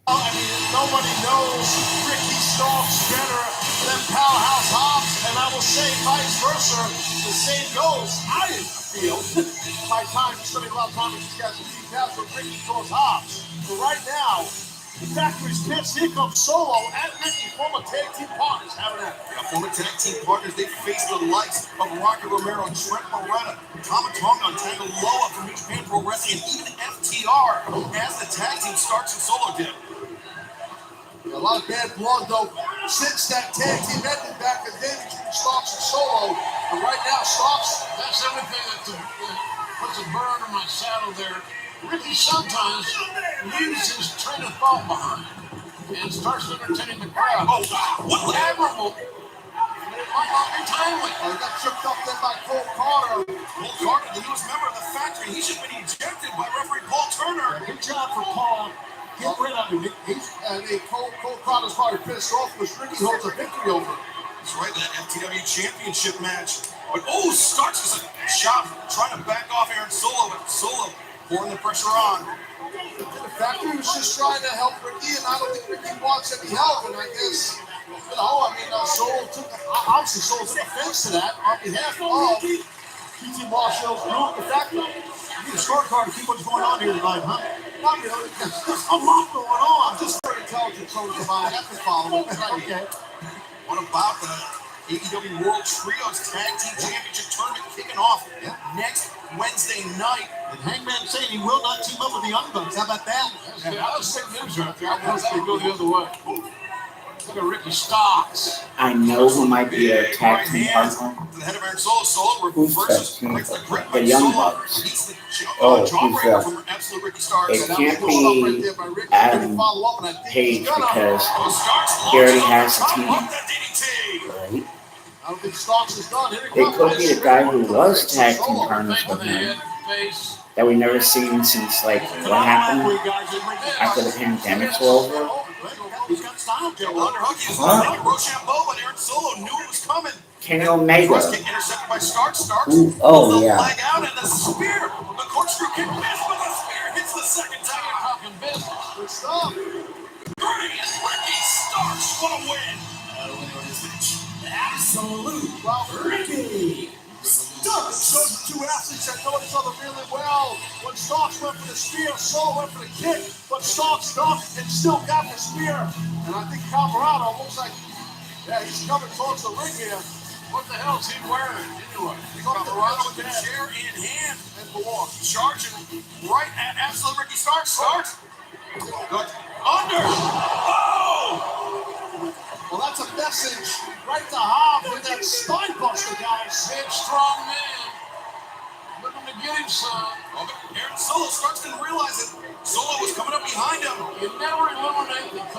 [SPEAKER 3] I mean, nobody knows Ricky Starks better than Powerhouse Hobbs, and I will say vice versa. The same goes. I feel my time spending a lot of time with these guys in details with Ricky towards Hobbs. But right now, the Factory's pitch, here comes Solo and Ricky, former tag team partners, having that.
[SPEAKER 4] Yeah, former tag team partners, they faced the likes of Rocky Romero, Trent Beretta, Tama Tonga, Tango Loa from New Japan Pro Wrestling, and even FTR as the tag team Starks and Solo did.
[SPEAKER 3] A lot of bad blood, though, since that tag team ended back in the day between Starks and Solo. And right now, Starks,
[SPEAKER 16] that's everything that puts a burn on my saddle there. Ricky sometimes leaves his train of thought behind and starts entertaining the crowd.
[SPEAKER 4] Oh, wow. What
[SPEAKER 16] admirable. Timely.
[SPEAKER 3] He got tripped up then by Cole Carter.
[SPEAKER 4] Cole Carter, the newest member of the Factory, he's just been ejected by referee Paul Turner.
[SPEAKER 3] Good job for Paul. Get rid of him. Cole Carter's probably pissed off because Ricky holds a victory over him.
[SPEAKER 4] That's right, that FTW Championship match. But, oh, Starks is a shot trying to back off Aaron Solo, but Solo pouring the pressure on.
[SPEAKER 3] The Factory was just trying to help Ricky, and I don't think Ricky wants any help. And I guess, Solo took offense to that on behalf of PT Marshall's group. The Factory, you need a scorecard to keep what's going on here tonight, huh? Not really. There's a lot going on. Just very intelligent soldiers of mine. I have to follow it. Okay.
[SPEAKER 4] What about the AEW World Trios Tag Team Championship Tournament kicking off next Wednesday night?
[SPEAKER 3] And Hangman saying he will not team up with the Young Bucks. How about that?
[SPEAKER 16] That was sick news right there. I want to go the other way. Look at Ricky Starks.
[SPEAKER 2] I know who might be a tag team partner.
[SPEAKER 4] The head of Aaron Solo reverses
[SPEAKER 2] the Young Bucks.
[SPEAKER 4] Jawbreaker from Absolute Ricky Starks.
[SPEAKER 2] It can't be Adam Page because he already has a team. Right?
[SPEAKER 3] I don't think Starks is done. Here he
[SPEAKER 2] It
[SPEAKER 3] comes.
[SPEAKER 2] could be the guy who was tag team
[SPEAKER 3] Solo,
[SPEAKER 2] partners
[SPEAKER 3] fake
[SPEAKER 2] with
[SPEAKER 3] on the
[SPEAKER 2] him
[SPEAKER 3] head, face.
[SPEAKER 2] that we never seen since like what happened after the pandemics were over.
[SPEAKER 5] He's got style.
[SPEAKER 4] Yeah, well, underhooky is
[SPEAKER 2] Huh?
[SPEAKER 4] like Rochambeau, but Aaron Solo knew it was coming.
[SPEAKER 2] Kenny Omega.
[SPEAKER 4] First kick intercepted by Starks. Starks
[SPEAKER 2] Ooh, oh,
[SPEAKER 4] pulls the
[SPEAKER 2] yeah.
[SPEAKER 4] leg out and the spear. The corkscrew kick missed, but the spear hits the second time.
[SPEAKER 3] Talking business. Good stuff.
[SPEAKER 4] Bernie and Ricky Starks, what a win.
[SPEAKER 9] Absolute
[SPEAKER 3] Ricky Starks. Shows the two athletes that know each other really well. When Starks went for the spear, Solo went for the kick, but Starks ducked and still got the spear. And I think Camarado looks like, yeah, he's coming towards the ring here.
[SPEAKER 16] What the hell's he wearing anyway?
[SPEAKER 4] Colorado with the chair in hand.
[SPEAKER 3] And for what?
[SPEAKER 4] Charging right at Absolute Ricky Starks. Starks. Good. Under. Oh!
[SPEAKER 3] Well, that's a message right to Hobbs with that Steinbuster, guys.
[SPEAKER 16] Big, strong man. Looking to get him some.
[SPEAKER 4] Oh, but Aaron Solo Starks didn't realize it. Solo was coming up behind him.
[SPEAKER 16] You never eliminate the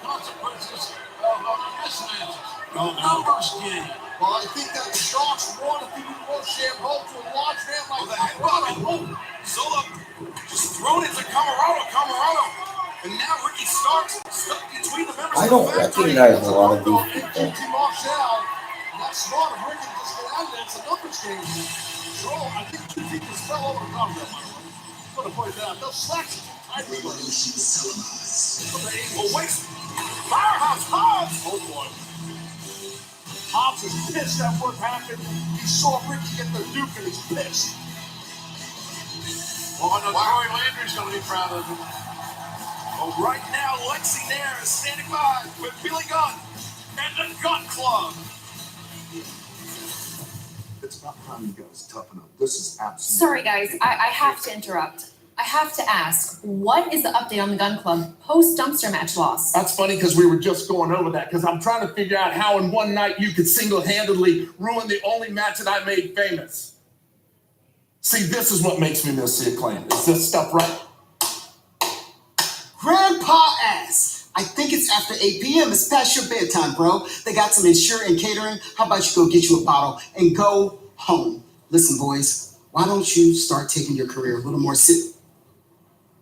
[SPEAKER 16] consequences of mismatches. Numbers game.
[SPEAKER 3] Well, I think that the Sharks wanted people to Rochambeau to a large man like
[SPEAKER 4] that. Solo just thrown into Camarado. And now Ricky Starks stuck between the members
[SPEAKER 1] I
[SPEAKER 4] of
[SPEAKER 1] don't
[SPEAKER 4] the factory.
[SPEAKER 1] recognize a lot of these people.
[SPEAKER 3] Marshall. That's smart of Ricky to just get out of there. It's a numbers game. So I think two people fell over the ground there, by the way. I'm going to point that out. They'll slack you.
[SPEAKER 4] Revolution is televised. Oh, wait. Firehouse Hobbs.
[SPEAKER 3] Oh, boy. Hobbs is pissed at what happened. He saw Ricky get the Duke and he's pissed.
[SPEAKER 16] Oh, I know Corey Landry's going to be proud of him.
[SPEAKER 4] Oh, right now, Lexi Nair is standing by with Billy Gunn and the Gun Club.
[SPEAKER 11] It's not time you guys toughen up. This is absolutely.
[SPEAKER 15] Sorry, guys. I have to interrupt. I have to ask, what is the update on the Gun Club post dumpster match loss?
[SPEAKER 17] That's funny because we were just going over that because I'm trying to figure out how in one night you could single-handedly ruin the only match that I made famous. See, this is what makes me miss the Acclaim. Is this stuff right?
[SPEAKER 18] Grandpa asks, I think it's after 8 p.m. It's past your bedtime, bro. They got some insurance and catering. How about you go get you a bottle and go home? Listen, boys, why don't you start taking your career a little more serious?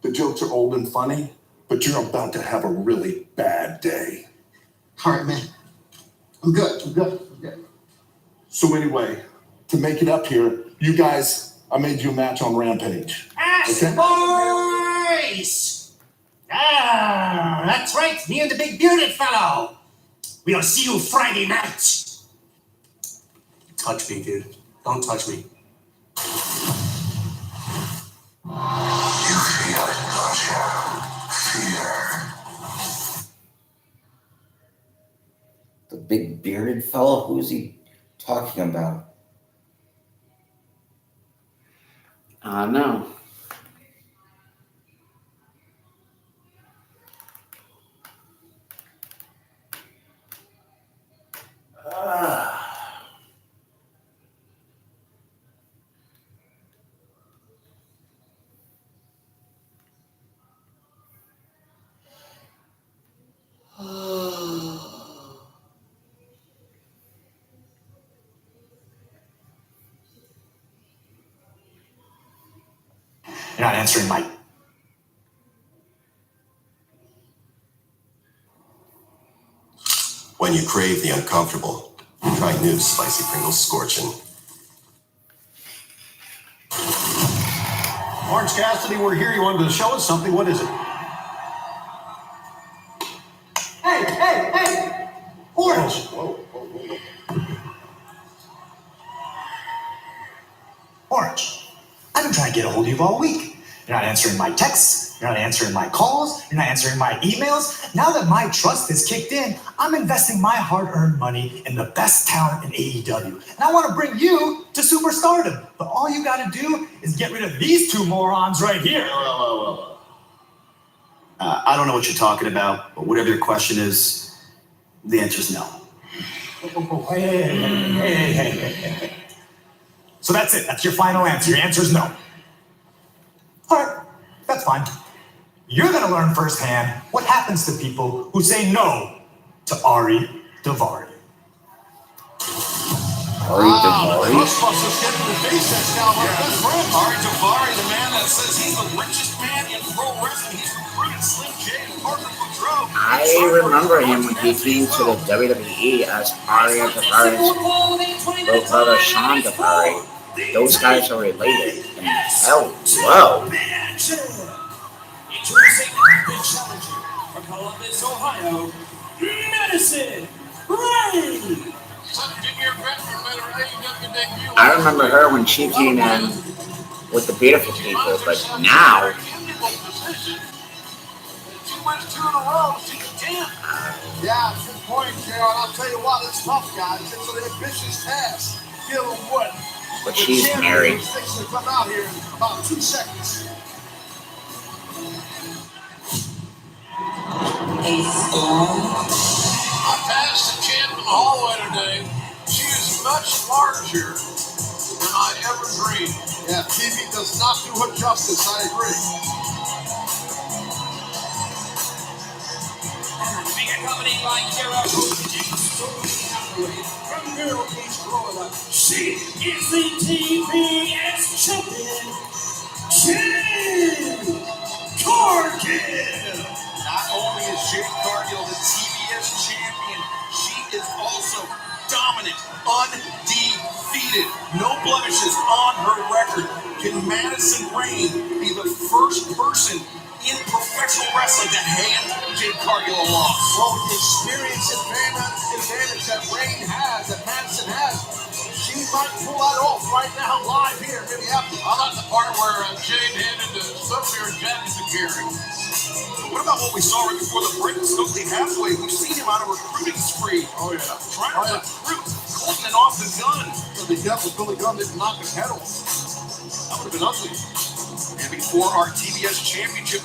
[SPEAKER 17] The jokes are old and funny, but you're about to have a really bad day.
[SPEAKER 18] All right, man. I'm good.
[SPEAKER 17] So anyway, to make it up here, you guys, I made you a match on Rampage.
[SPEAKER 10] Okay? Boys! Ah, that's right. Me and the big bearded fellow. We'll see you Friday night.
[SPEAKER 6] Touch me, dude. Don't touch me.
[SPEAKER 11] You feel it, don't you? Fear.
[SPEAKER 1] The big bearded fellow? Who's he talking about?
[SPEAKER 2] No.
[SPEAKER 6] You're not answering my...
[SPEAKER 19] When you crave the uncomfortable, try new Spicy Pringles Scorchin'.
[SPEAKER 5] Orange Cassidy, we're here. You wanted to show us something. What is it?
[SPEAKER 10] Hey! Orange!
[SPEAKER 5] Whoa.
[SPEAKER 6] Orange, I've been trying to get a hold of you all week. You're not answering my texts. You're not answering my calls. You're not answering my emails. Now that my trust has kicked in, I'm investing my hard-earned money in the best talent in AEW. And I want to bring you to superstardom. But all you got to do is get rid of these two morons right here.
[SPEAKER 20] I don't know what you're talking about, but whatever your question is, the answer is no.
[SPEAKER 6] Hey. So that's it. That's your final answer. Your answer is no. All right, that's fine. You're going to learn firsthand what happens to people who say no to Ari Daivari.
[SPEAKER 2] Ari Daivari.
[SPEAKER 3] Ghostbusters getting the face Excalibur. Best friend.
[SPEAKER 4] Ari Daivari, the man that says he's the richest man in pro wrestling. He's recruited Slim J and Parker Boudreaux.
[SPEAKER 2] I remember him when he came to the WWE as Ari Daivari's brother Sean Daivari. Those guys are related. And hell, whoa.
[SPEAKER 9] Introducing the challenger from Columbus, Ohio, Madison Rayne.
[SPEAKER 2] I remember her when she came in with the beautiful people, but now.
[SPEAKER 3] Yeah, good point, JR. I'll tell you what, it's tough, guys. It's an ambitious task. Give them what?
[SPEAKER 2] But she's married.
[SPEAKER 3] Fixing to come out here in about 2 seconds. I passed the champ in the hallway today. She is much larger than I ever dreamed. Yeah, TV does not do her justice, I agree.
[SPEAKER 9] Being accompanied by Gerald from Myrtle Beach, Florida. She is the TBS champion, Jade Cargill.
[SPEAKER 4] Not only is Jade Cargill the TBS champion, she is also dominant, undefeated, no blemishes on her record. Can Madison Rayne be the first person in professional wrestling to hand Jade Cargill a loss?
[SPEAKER 3] Well, with the experience advantage that Rayne has, that Madison has, she might pull that off right now live here in Minneapolis. I like the part where Jade handed the Sophia and Jackie to Gary.
[SPEAKER 4] What about what we saw right before the break with Stokely Hathaway? We've seen him on a recruiting spree.
[SPEAKER 3] Oh, yeah.
[SPEAKER 4] Trying to recruit Colton and off the gun.
[SPEAKER 3] So be careful Billy Gunn didn't knock his head off. That would have been ugly.
[SPEAKER 4] And before our TBS championship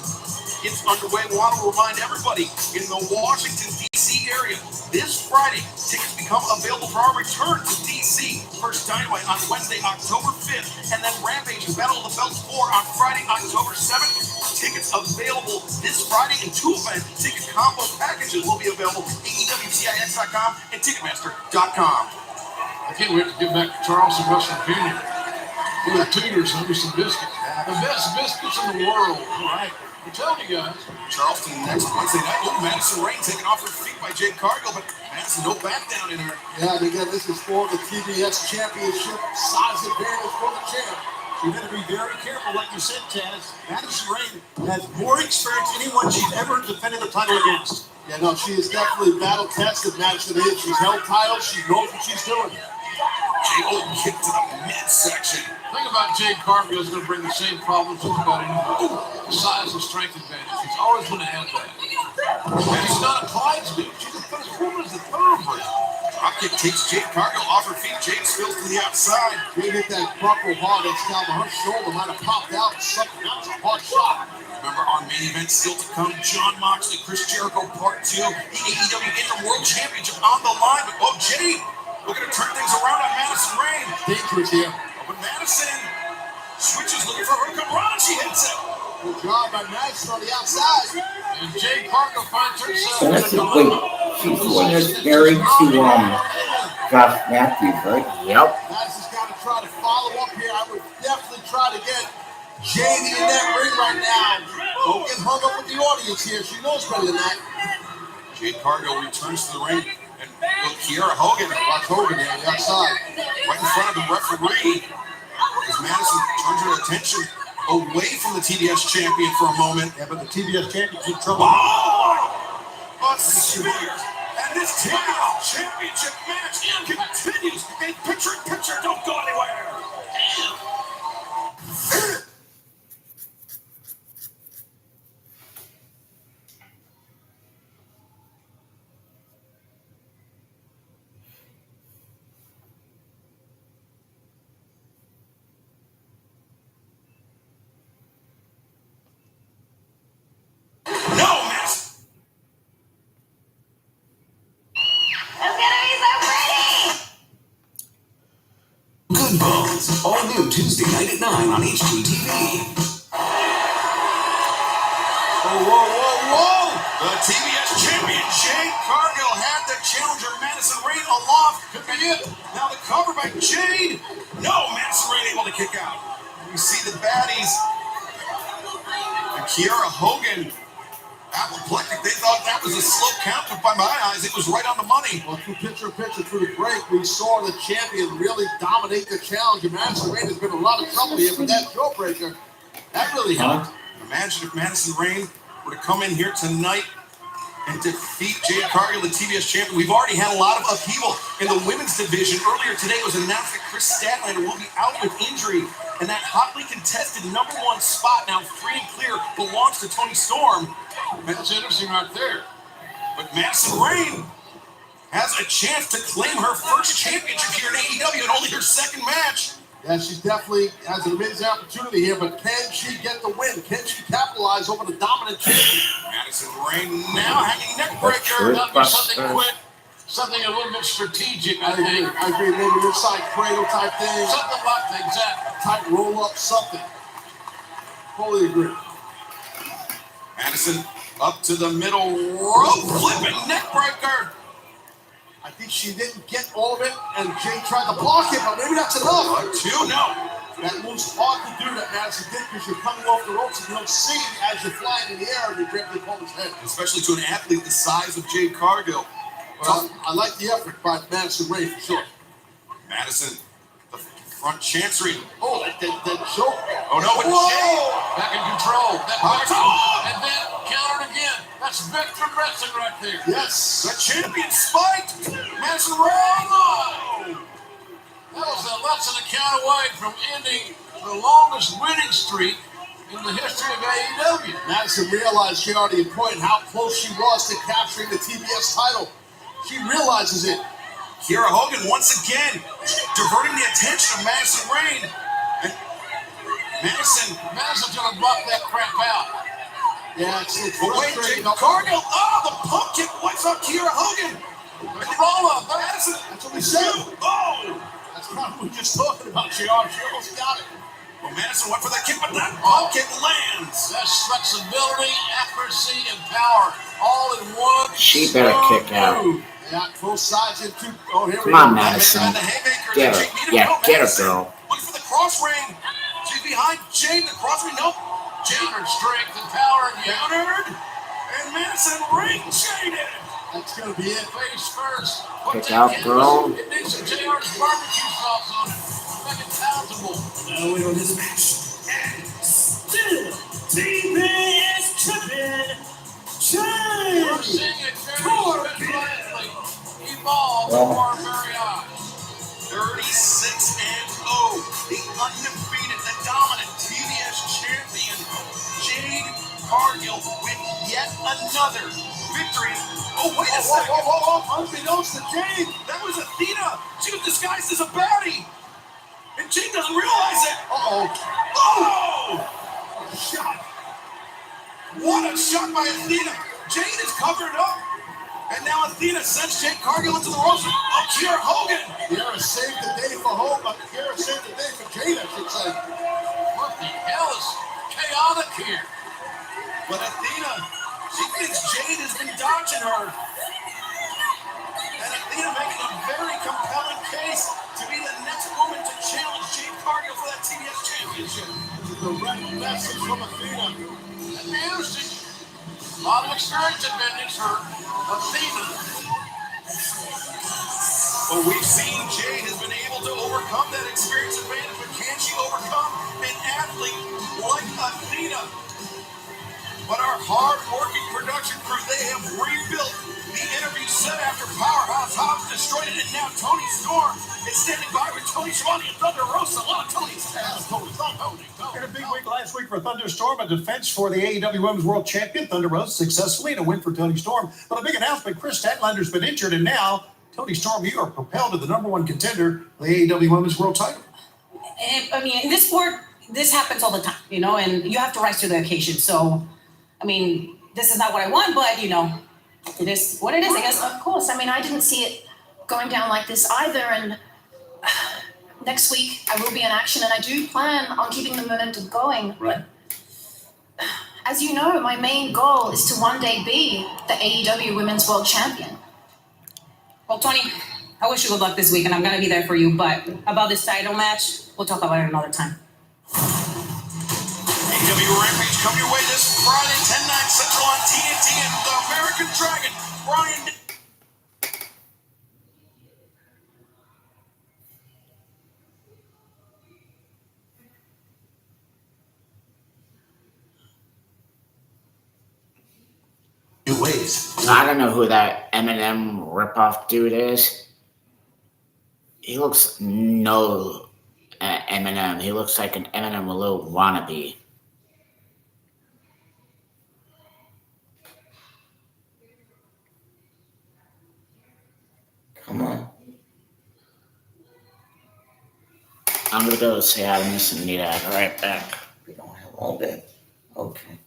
[SPEAKER 4] gets underway, we want to remind everybody in the Washington, D.C. area, this Friday, tickets become available for our return to D.C. First Dynamite on Wednesday, October 5th, and then Rampage and Battle of the Belts 4 on Friday, October 7th. Tickets available this Friday, and 2 event ticket combo packages will be available at AEWTIX.com and Ticketmaster.com.
[SPEAKER 3] I can't wait to get back to Charleston, West Virginia. Go to Tudor's and have me some biscuits. The best biscuits in the world. All right. I'm telling you guys.
[SPEAKER 4] Charleston next Wednesday night. Oh, Madison Rayne taken off her feet by Jade Cargill, but Madison no back down in her.
[SPEAKER 3] Yeah, and again, this is for the TBS Championship. Size advantage for the champ.
[SPEAKER 5] You got to be very careful, like you said, Taz. Madison Rayne has more experience than anyone she's ever defended the title against.
[SPEAKER 3] Yeah, no, she is definitely battle-tested. Madison is. She's held titles. She knows what she's doing.
[SPEAKER 4] Jade kick to the midsection.
[SPEAKER 3] The thing about Jade Cargill is going to bring the same problems as about anyone. The size and strength advantage. She's always going to have that. And she's not a Clydesdale. She's a first woman as a thoroughbred.
[SPEAKER 4] Dropkick takes Jade Cargill off her feet. Jade spills to the outside.
[SPEAKER 3] Jade hit that buckle hard. That's down her shoulder. Might have popped out something. That was a hard shot.
[SPEAKER 4] Remember, our main event still to come. Jon Moxley, Chris Jericho, Part 2. The AEW Inter-World Championship on the line. But, oh, Jade, we're going to turn things around on Madison Rayne.
[SPEAKER 3] Dangerous here.
[SPEAKER 4] But Madison switches, looking for her Rana. She hits it.
[SPEAKER 3] Good job by Madison on the outside. And Jade Cargill finds herself.
[SPEAKER 2] So that's a wait. She's the one that's married to Josh Matthews, right? Yep.
[SPEAKER 3] Madison's got to try to follow up here. I would definitely try to get Jade in that ring right now. Don't get hung up with the audience here. She knows better than that.
[SPEAKER 4] Jade Cargill returns to the ring. And look, Kiera Hogan.
[SPEAKER 3] Watch Hogan there on the outside.
[SPEAKER 4] Right in front of the referee. As Madison turns her attention away from the TBS champion for a moment.
[SPEAKER 5] Yeah, but the TBS champion's in trouble.
[SPEAKER 4] Oh! A spear! And this TBS championship match continues. A picture, don't go anywhere.
[SPEAKER 21] Good Bones, all new Tuesday night at 9 on HGTV.
[SPEAKER 4] Whoa! The TBS champion, Jade Cargill, had the challenger Madison Rayne aloft. Could be it. Now the cover by Jade. No, Madison Rayne able to kick out. We see the baddies. And Kiera Hogan, apoplectic. They thought that was a slow count, but by my eyes, it was right on the money.
[SPEAKER 3] Well, through picture through the break, we saw the champion really dominate the challenge. And Madison Rayne has been in a lot of trouble here, but that Jawbreaker, that really helped.
[SPEAKER 4] Imagine if Madison Rayne were to come in here tonight and defeat Jade Cargill, the TBS champion. We've already had a lot of upheaval in the women's division. Earlier today, it was announced that Chris Statlander will be out with injury, and that hotly contested number one spot, now free and clear, belongs to Toni Storm.
[SPEAKER 3] That's interesting right there.
[SPEAKER 4] But Madison Rayne has a chance to claim her first championship here in AEW and only her second match.
[SPEAKER 3] Yeah, she definitely has an amazing opportunity here, but can she get the win? Can she capitalize over the dominant champion?
[SPEAKER 4] Madison Rayne now hanging neck breaker.
[SPEAKER 3] That'll be something quick, something a little bit strategic, I think. I agree, maybe inside cradle type thing. Something like that, exactly. Tight roll up, something. Totally agree.
[SPEAKER 4] Madison up to the middle rope, flipping neck breaker.
[SPEAKER 3] I think she didn't get all of it, and Jay tried to block it, but maybe that's enough.
[SPEAKER 4] No.
[SPEAKER 3] That move's hard to do that Madison did because you're coming off the ropes and you don't see as you're flying in the air and you grab the opponent's head.
[SPEAKER 4] Especially to an athlete the size of Jade Cargill.
[SPEAKER 3] Well, I like the effort by Madison Rayne for sure.
[SPEAKER 4] Madison, the front chancery.
[SPEAKER 3] Oh, that choke.
[SPEAKER 4] Oh no,
[SPEAKER 3] Back in control. And then countered again. That's veteran wrestling right there. Yes.
[SPEAKER 4] The champion spiked. Madison Rayne.
[SPEAKER 3] That was less than a count away from ending the longest winning streak in the history of AEW. Madison realized she already pointed how close she was to capturing the TBS title. She realizes it.
[SPEAKER 4] Kiera Hogan once again diverting the attention of Madison Rayne. And
[SPEAKER 3] Madison's gonna block that crap out. Yeah, it's
[SPEAKER 4] wait, Jade Cargill. Oh, the pump kick wipes out Kiera Hogan.
[SPEAKER 3] Roll-up,
[SPEAKER 4] Madison.
[SPEAKER 3] That's what we said.
[SPEAKER 4] Oh.
[SPEAKER 3] That's not what we're just talking about, JR. She almost got it.
[SPEAKER 4] Well, Madison went for that kick, but that pump kick lands.
[SPEAKER 3] That's flexibility, accuracy, and power all in one.
[SPEAKER 2] She better kick out.
[SPEAKER 3] Yeah, both sides into. Oh, here
[SPEAKER 2] Come on, Madison. Get her. Yeah, get her, girl.
[SPEAKER 4] Look for the cross ring. She's behind Jade. The cross ring, nope.
[SPEAKER 3] Jade strength and power and
[SPEAKER 4] countered. And Madison Rayne shaded.
[SPEAKER 3] That's going to be it. Face first.
[SPEAKER 2] Kick out, girl.
[SPEAKER 3] It needs some JR's barbecue sauce on it. Make it palatable.
[SPEAKER 10] Now we on this match. And still, TBS champion,
[SPEAKER 3] We're seeing it very evolve before our very eyes.
[SPEAKER 4] 36-0. The undefeated, the dominant TBS champion, Jade Cargill, with yet another victory. Oh, wait a second.
[SPEAKER 3] Whoa. Unbeknownst to Jade.
[SPEAKER 4] That was Athena. She was disguised as a baddie. And Jade doesn't realize it. Oh!
[SPEAKER 3] Shot.
[SPEAKER 4] What a shot by Athena. Jade is covered up. And now Athena sends Jade Cargill into the ropes of Kiera Hogan.
[SPEAKER 3] Kiera saved the day for Hogan. Kiera saved the day for Jade, I should say. What the hell is chaotic here?
[SPEAKER 4] But Athena, she thinks Jade has been dodging her. And Athena making a very compelling case to be the next woman to challenge Jade Cargill for that TBS championship.
[SPEAKER 3] Direct message from Athena. And music. A lot of experience advantage for Athena.
[SPEAKER 4] But we've seen Jade has been able to overcome that experience advantage, but can she overcome an athlete like Athena? But our hard-working production crew, they have rebuilt the interview set after Powerhouse Hobbs destroyed it, and now Toni Storm is standing by with Tony Schiavone and Thunder Rosa. A lot of Tony's.
[SPEAKER 5] In a big week last week for Thunderstorm, a defense for the AEW Women's World Champion, Thunder Rosa, successfully, and a win for Toni Storm. But a big announcement, Chris Statlander's been injured, and now, Toni Storm, you are propelled to the number one contender for the AEW Women's World title.
[SPEAKER 13] I mean, in this sport, this happens all the time, and you have to rise to the occasion. So, I mean, this is not what I want, but, it is what it is, I guess.
[SPEAKER 15] Of course. I mean, I didn't see it going down like this either. And next week, I will be in action, and I do plan on keeping the momentum going.
[SPEAKER 5] Right.
[SPEAKER 15] But as you know, my main goal is to one day be the AEW Women's World Champion.
[SPEAKER 13] Well, Tony, I wish you good luck this week, and I'm gonna be there for you. But about this title match, we'll talk about it another time.
[SPEAKER 4] AEW Rampage come your way this Friday, 10/9 Central on TNT, and the American Dragon, Brian.
[SPEAKER 20] New ways.
[SPEAKER 2] I don't know who that Eminem ripoff dude is. He looks no Eminem. He looks like an Eminem a little wannabe.
[SPEAKER 1] Come on.
[SPEAKER 2] I'm gonna go say hi to Miss Anita. I'll be right back.
[SPEAKER 1] We don't have all day. Okay.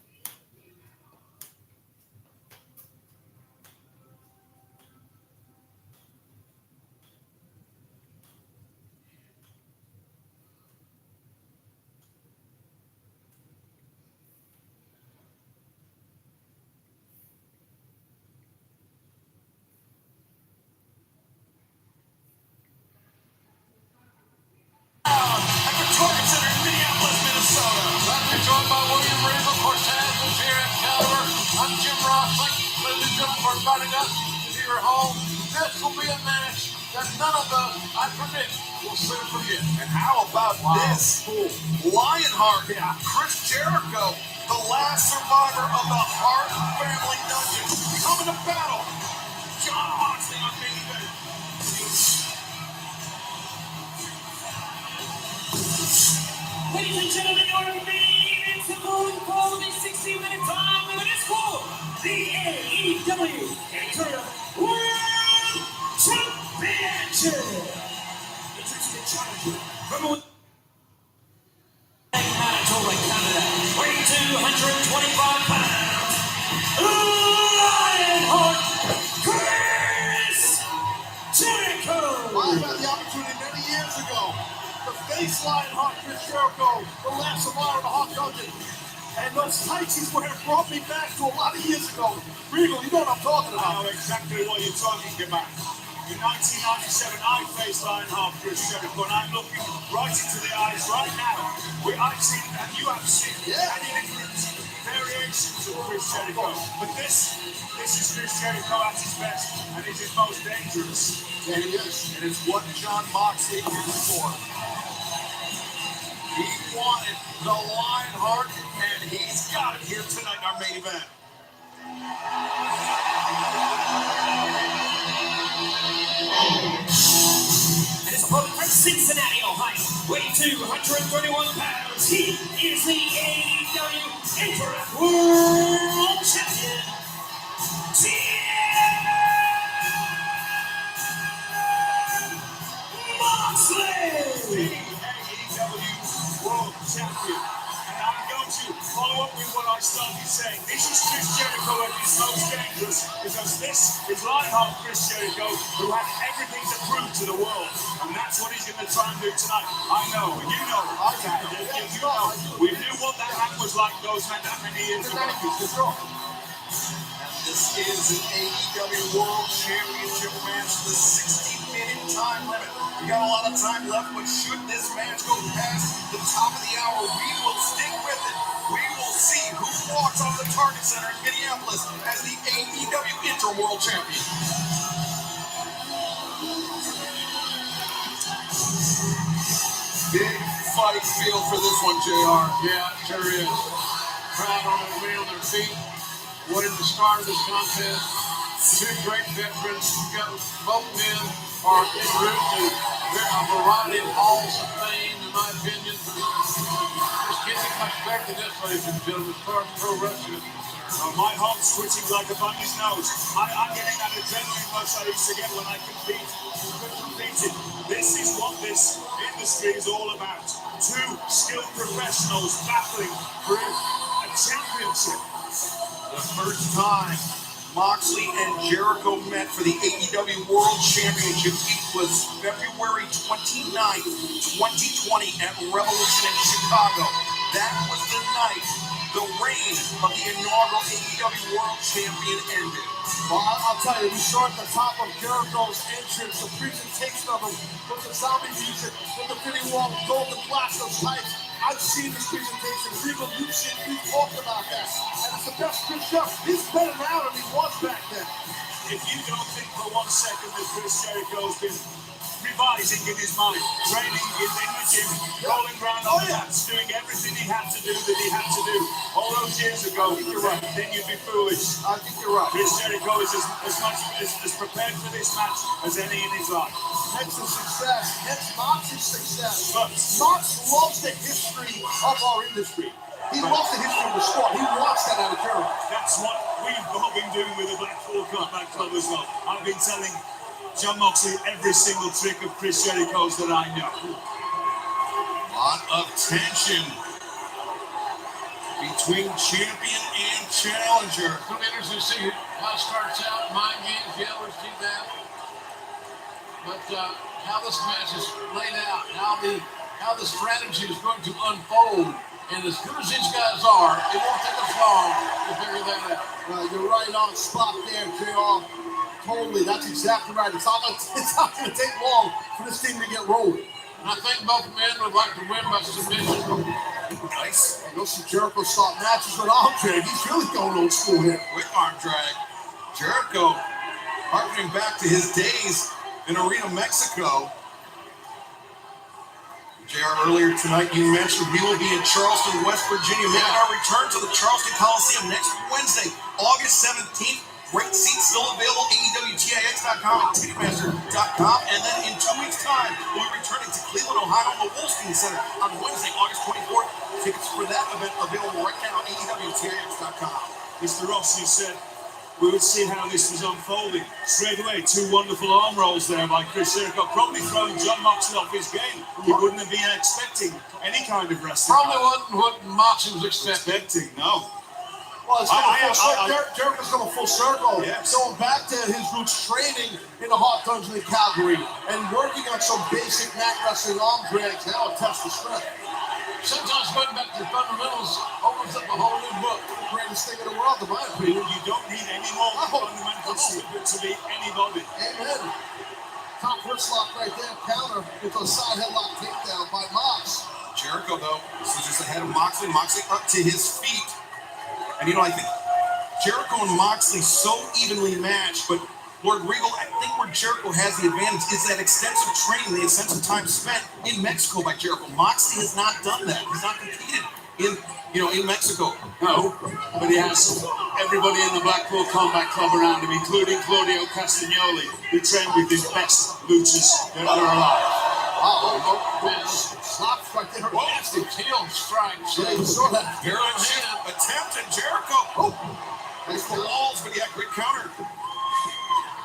[SPEAKER 3] Joined by William Regal, Cortez, and here at Caliber. I'm Jim Ross. Ladies and gentlemen, for inviting us to your home. This will be a match that none of us, I predict, will soon forget.
[SPEAKER 4] And how about this? Lionheart, Chris Jericho, the last survivor of the Hart family dungeon, coming to battle John Moxley on main event.
[SPEAKER 9] Ladies and gentlemen, your main event going for the 60-minute time limit is for the AEW Interim World Championship. Introducing the challenger from Manitoba, Canada, weighing 225 pounds, Lionheart Chris Jericho.
[SPEAKER 3] I had the opportunity many years ago to face Lionheart Chris Jericho, the last survivor of the Hart Dungeon. And those tights he's wearing brought me back to a lot of years ago. Regal, you know what I'm talking about.
[SPEAKER 8] I know exactly what you're talking about. In 1997, I faced Lionheart Chris Jericho, and I'm looking right into the eyes right now. I've seen, and you have seen, many different variations of Chris Jericho. But this is Chris Jericho at his best, and it's his most dangerous.
[SPEAKER 3] Yeah, he is.
[SPEAKER 4] And it's what John Moxley is for. He wanted the Lionheart, and he's got it here tonight in our main event.
[SPEAKER 9] And his opponent from Cincinnati, Ohio, weighing 231 pounds, he is the AEW Interim World Champion, Moxley!
[SPEAKER 8] AEW World Champion. And I'm going to follow up with what I started saying. This is Chris Jericho at his most dangerous, because this is Lionheart Chris Jericho, who had everything to prove to the world. And that's what he's going to try and do tonight. I know, you know, you know. We knew what that match was like those that many years ago.
[SPEAKER 4] This is an AEW World Championship match, the 60-minute time limit. We got a lot of time left, but should this match go past the top of the hour, we will stick with it. We will see who walks off the Target Center in Minneapolis as the AEW Interim World Champion. Big fight feel for this one, JR.
[SPEAKER 3] Yeah, it sure is. Crowd on their way on their feet. What is the start of this contest? Two great veterans. Both men are en route to a variety of halls of fame, in my opinion. Just getting much better than this, ladies and gentlemen, as far as pro wrestling is concerned.
[SPEAKER 8] My heart's twitching like a bunny's nose. I'm getting that adrenaline rush I used to get when I competed. This is what this industry is all about. Two skilled professionals battling for a championship.
[SPEAKER 4] The first time Moxley and Jericho met for the AEW World Championship, it was February 29th, 2020 at Revolution in Chicago. That was the night the reign of the inaugural AEW World Champion ended.
[SPEAKER 3] Well, I'll tell you, we saw at the top of Jericho's entrance, the presentation of him with the zombie music, with the Vinnie Wong golden blast of lights. I've seen this presentation. We've talked about that. And it's the best Chris Jericho. He's better now than he was back then.
[SPEAKER 8] If you don't think for 1 second that Chris Jericho's been revising in his mind, training in the gym, rolling around on the mats, doing everything he had to do all those years ago,
[SPEAKER 3] you're right.
[SPEAKER 8] Then you'd be foolish.
[SPEAKER 3] I think you're right.
[SPEAKER 8] Chris Jericho is as prepared for this match as any in his life.
[SPEAKER 3] Hence the success, hence Mox's success. Mox loves the history of our industry. He loves the history of the sport. He wants that out of Jericho.
[SPEAKER 8] That's what we've all been doing with the Blackpool Combat Club as well. I've been telling Jon Moxley every single trick of Chris Jericho's that I know.
[SPEAKER 4] Lot of tension between champion and challenger.
[SPEAKER 16] It'll be interesting to see how it starts out. Mind games, yeah, we'll see that. But how this match is laid out, how the strategy is going to unfold. And as good as these guys are, it won't take us long to figure that out. You're right on spot there, JR. Totally, that's exactly right. It's not going to take long for this team to get rolling. And I think both men would like to win by submission.
[SPEAKER 4] Nice.
[SPEAKER 3] You'll see Jericho start matches with arm drag. He's really going old school here.
[SPEAKER 4] With arm drag. Jericho harkening back to his days in Arena, Mexico. JR, earlier tonight you mentioned we will be in Charleston, West Virginia, making our return to the Charleston Coliseum next Wednesday, August 17th. Great seats still available, AEWTIX.com and Ticketmaster.com. And then in 2 weeks' time, we'll be returning to Cleveland, Ohio, in the Wolstein Center on Wednesday, August 24th. Tickets for that event available right now on AEWTIX.com.
[SPEAKER 8] Mr. Ross, you said we would see how this was unfolding. Straight away, 2 wonderful arm rolls there by Chris Jericho, probably throwing Jon Moxley off his game. He wouldn't have been expecting any kind of wrestling.
[SPEAKER 16] Probably wasn't what Moxley was expecting.
[SPEAKER 8] No.
[SPEAKER 3] Well, Jericho's coming full circle. Yes. Going back to his roots training in the Hart Dungeon in Calgary and working on some basic mat wrestling arm drags. Now it tests the strength.
[SPEAKER 16] Sometimes going back to the fundamentals opens up a whole new book.
[SPEAKER 3] The greatest thing in the world, in my opinion.
[SPEAKER 8] You don't need any more fundamentals to beat anybody.
[SPEAKER 3] Amen. Top wrist lock right there, counter with a side headlock takedown by Mox.
[SPEAKER 4] Jericho, though, is just ahead of Moxley. Moxley up to his feet. And, I think Jericho and Moxley so evenly matched, but Lord Regal, I think where Jericho has the advantage is that extensive training, the extensive time spent in Mexico by Jericho. Moxley has not done that. He's not competed in Mexico.
[SPEAKER 8] No, but he has everybody in the Blackpool Combat Club around him, including Claudio Castagnoli, who trained with his best luchas that are alive.
[SPEAKER 3] Slaps right there.
[SPEAKER 16] Nasty heel strikes.
[SPEAKER 3] Yeah, you saw that.
[SPEAKER 4] Very attempt at Jericho. Nice the walls, but yeah, great counter.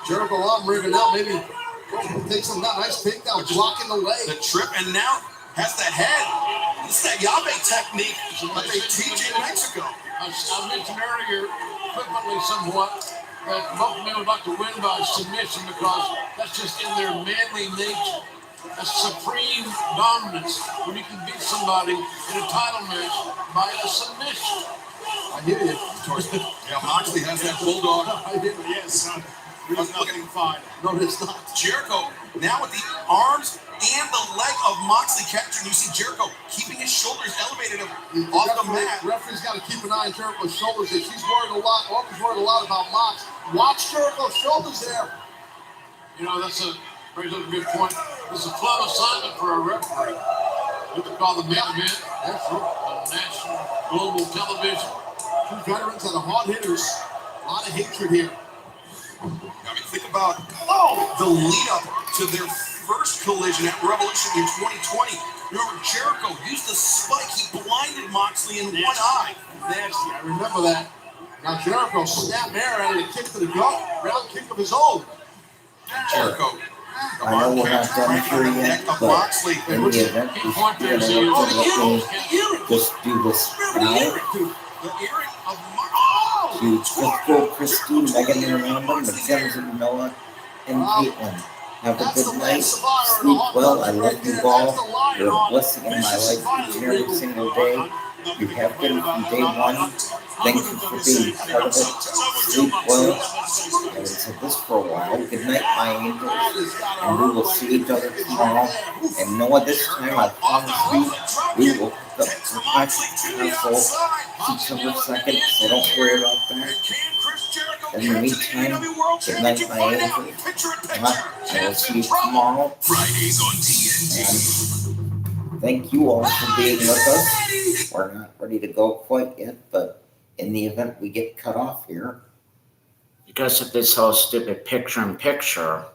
[SPEAKER 3] Jericho arm rigging out, maybe takes him that nice takedown, blocking the way.
[SPEAKER 4] The trip, and now has that head. It's that Yabe technique that they teach in Mexico.
[SPEAKER 16] I mentioned earlier, flippantly somewhat, that both men would like to win by submission because that's just in their manly nature. That's supreme dominance when you can beat somebody in a title match by a submission.
[SPEAKER 3] I hear you.
[SPEAKER 4] Yeah, Moxley has that bulldog.
[SPEAKER 3] I hear you.
[SPEAKER 8] Yes, there's nothing fine.
[SPEAKER 3] No, it's not.
[SPEAKER 4] Jericho now with the arms and the leg of Moxley captured. You see Jericho keeping his shoulders elevated off the mat.
[SPEAKER 3] Referee's got to keep an eye on Jericho's shoulders. If she's worried a lot, Orton's worried a lot about Mox. Watch Jericho's shoulders there.
[SPEAKER 16] Brings up a good point. It's a club assignment for a referee. What they call the main event.
[SPEAKER 3] That's right.
[SPEAKER 16] On national, global television.
[SPEAKER 3] Two veterans that are hard hitters. A lot of hatred here.
[SPEAKER 4] Think about the lead up to their first collision at Revolution in 2020. Remember, Jericho used the spike. He blinded Moxley in one eye.
[SPEAKER 3] Nasty. I remember that. Now Jericho snapped there at a kick to the gut. Round kick of his own.
[SPEAKER 4] Jericho.
[SPEAKER 1] I know we're not done here yet, but in the event we just do this now. To Crystal, Christine, Megan Miranda, Mackenzie Miller, and Caitlin. Have a good night. Sleep well. I love you all. You're a blessing in my life each and every single day. You have been from day one. Thank you for being part of it. Sleep well. I will say this for a while. Good night, my angels. And we will see each other tomorrow. And know what, this time I promise we will pick up the Castle September 2nd, so don't worry about that. In the meantime, good night, my angels. I will see you tomorrow. And thank you all for being with us. We're not ready to go quite yet, but in the event we get cut off here,
[SPEAKER 2] because of this whole stupid picture-in-picture.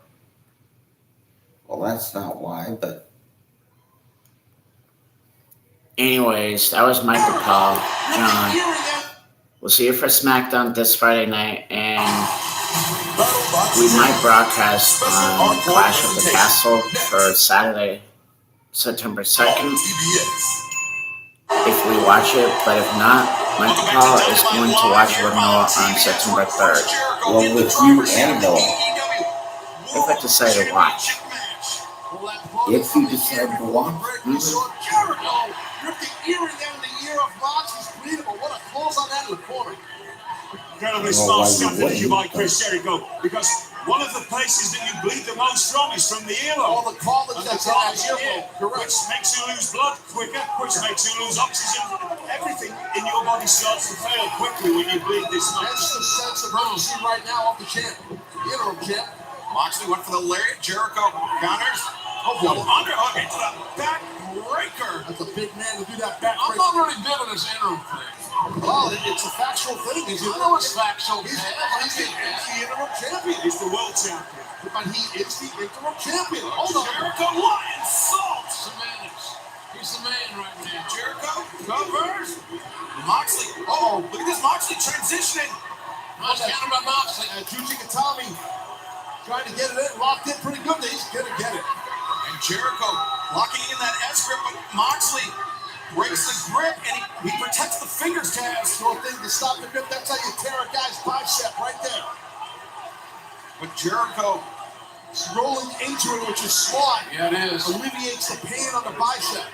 [SPEAKER 1] Well, that's not why, but
[SPEAKER 2] anyways, that was Michael Paul, John. We'll see you for SmackDown this Friday night, and we might broadcast on Clash of the Castle for Saturday, September 2nd, if we watch it, but if not, Michael Paul is going to watch with Noah on September 3rd.
[SPEAKER 1] Well, with you and Noah.
[SPEAKER 2] If I decide to watch.
[SPEAKER 1] If you decide to watch.
[SPEAKER 3] Rip the earring out of the ear of Moxie's bleedable. What a close on that in the corner.
[SPEAKER 8] Incredibly smart stuff that you by Chris Jericho, because one of the places that you bleed the most from is from the earlobe.
[SPEAKER 3] All the college that's in that earlobe, correct.
[SPEAKER 8] Which makes you lose blood quicker, which makes you lose oxygen. Everything in your body starts to fail quickly when you bleed this much.
[SPEAKER 3] That's the sense of urgency right now of the champ. Interim champ.
[SPEAKER 4] Moxley went for the lariat. Jericho counters. Double underhook into the back breaker.
[SPEAKER 3] That's a big man to do that back
[SPEAKER 16] I'm
[SPEAKER 3] breaker.
[SPEAKER 16] not really digging this interim thing.
[SPEAKER 3] Well, it's a factual thing.
[SPEAKER 16] I know it's factual.
[SPEAKER 3] He's the interim champion.
[SPEAKER 8] He's the world champion.
[SPEAKER 3] But he is the interim champion. Hold on.
[SPEAKER 4] Jericho lion salt.
[SPEAKER 16] Semantics. He's the man right now.
[SPEAKER 4] Jericho covers. Moxley. Oh, look at this Moxley transitioning.
[SPEAKER 16] Nice counter by Moxley.
[SPEAKER 3] Juji Katami trying to get it in, locked in pretty good. He's gonna get it.
[SPEAKER 4] And Jericho locking in that S grip, but Moxley breaks the grip and he protects the fingers, Taz.
[SPEAKER 3] Short thing to stop the grip. That's how you tear a guy's bicep right there.
[SPEAKER 4] But Jericho
[SPEAKER 3] rolling into it, which is smart.
[SPEAKER 16] Yeah, it is.
[SPEAKER 3] Alleviates the pain on the bicep.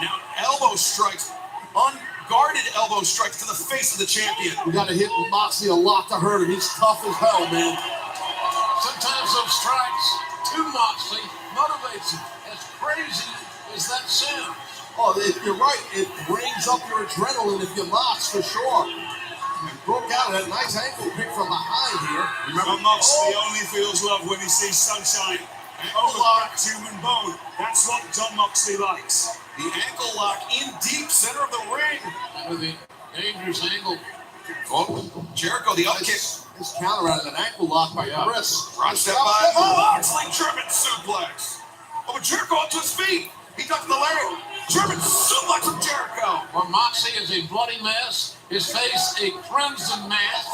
[SPEAKER 4] Now elbow strikes, unguarded elbow strikes to the face of the champion.
[SPEAKER 3] You gotta hit Moxley a lot to hurt him. He's tough as hell, man.
[SPEAKER 16] Sometimes those strikes to Moxley motivates him. As crazy as that sounds.
[SPEAKER 3] Oh, you're right. It brings up your adrenaline if you Mox, for sure. He broke out of that nice ankle pick from behind here.
[SPEAKER 8] Remember, Moxley only feels love when he sees sunshine. Ankle lock, human bone. That's what John Moxley likes.
[SPEAKER 4] The ankle lock in deep center of the ring.
[SPEAKER 16] With the dangerous angle.
[SPEAKER 4] Oh, Jericho, the up kick.
[SPEAKER 3] His counter out of an ankle lock by Chris.
[SPEAKER 4] Front step by Moxley, German suplex. Oh, but Jericho up to his feet. He ducked the lariat. German suplex from Jericho.
[SPEAKER 16] Well, Moxley is a bloody mess. His face a crimson mass.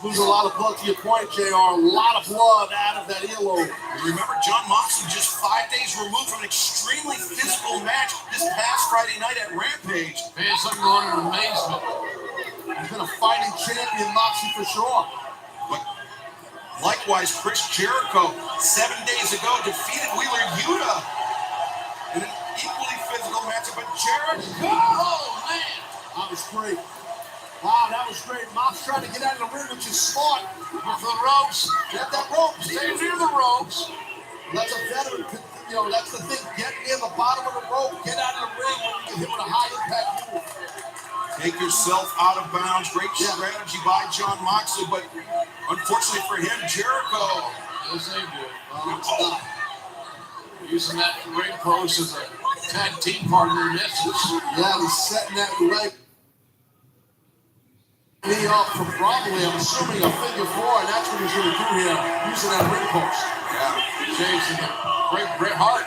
[SPEAKER 3] Lose a lot of blood to your point, JR. A lot of blood out of that earlobe.
[SPEAKER 4] Remember, John Moxley just 5 days removed from an extremely physical match this past Friday night at Rampage.
[SPEAKER 16] Man, something going in amazement.
[SPEAKER 3] He's been a fighting champion, Moxley, for sure.
[SPEAKER 4] But likewise, Chris Jericho, 7 days ago, defeated Wheeler Yuta in an equally physical matchup. But Jericho,
[SPEAKER 16] oh man,
[SPEAKER 3] that was great. Wow, that was great. Mox trying to get out of the ring, which is smart.
[SPEAKER 16] Look for the ropes.
[SPEAKER 3] Get that rope.
[SPEAKER 16] Stay near the ropes.
[SPEAKER 3] That's a veteran. You know, that's the thing. Get near the bottom of the rope. Get out of the ring when you get hit with a high impact move.
[SPEAKER 4] take yourself out of bounds. Great strategy by John Moxley, but unfortunately for him, Jericho.
[SPEAKER 16] Yes, they do. Using that ring post as a tag team partner in essence.
[SPEAKER 3] Yeah, he's setting that leg knee up for probably, I'm assuming, a figure four, and that's what he's going to do here, using that ring post.
[SPEAKER 16] Yeah, Jason, great Bret Hart.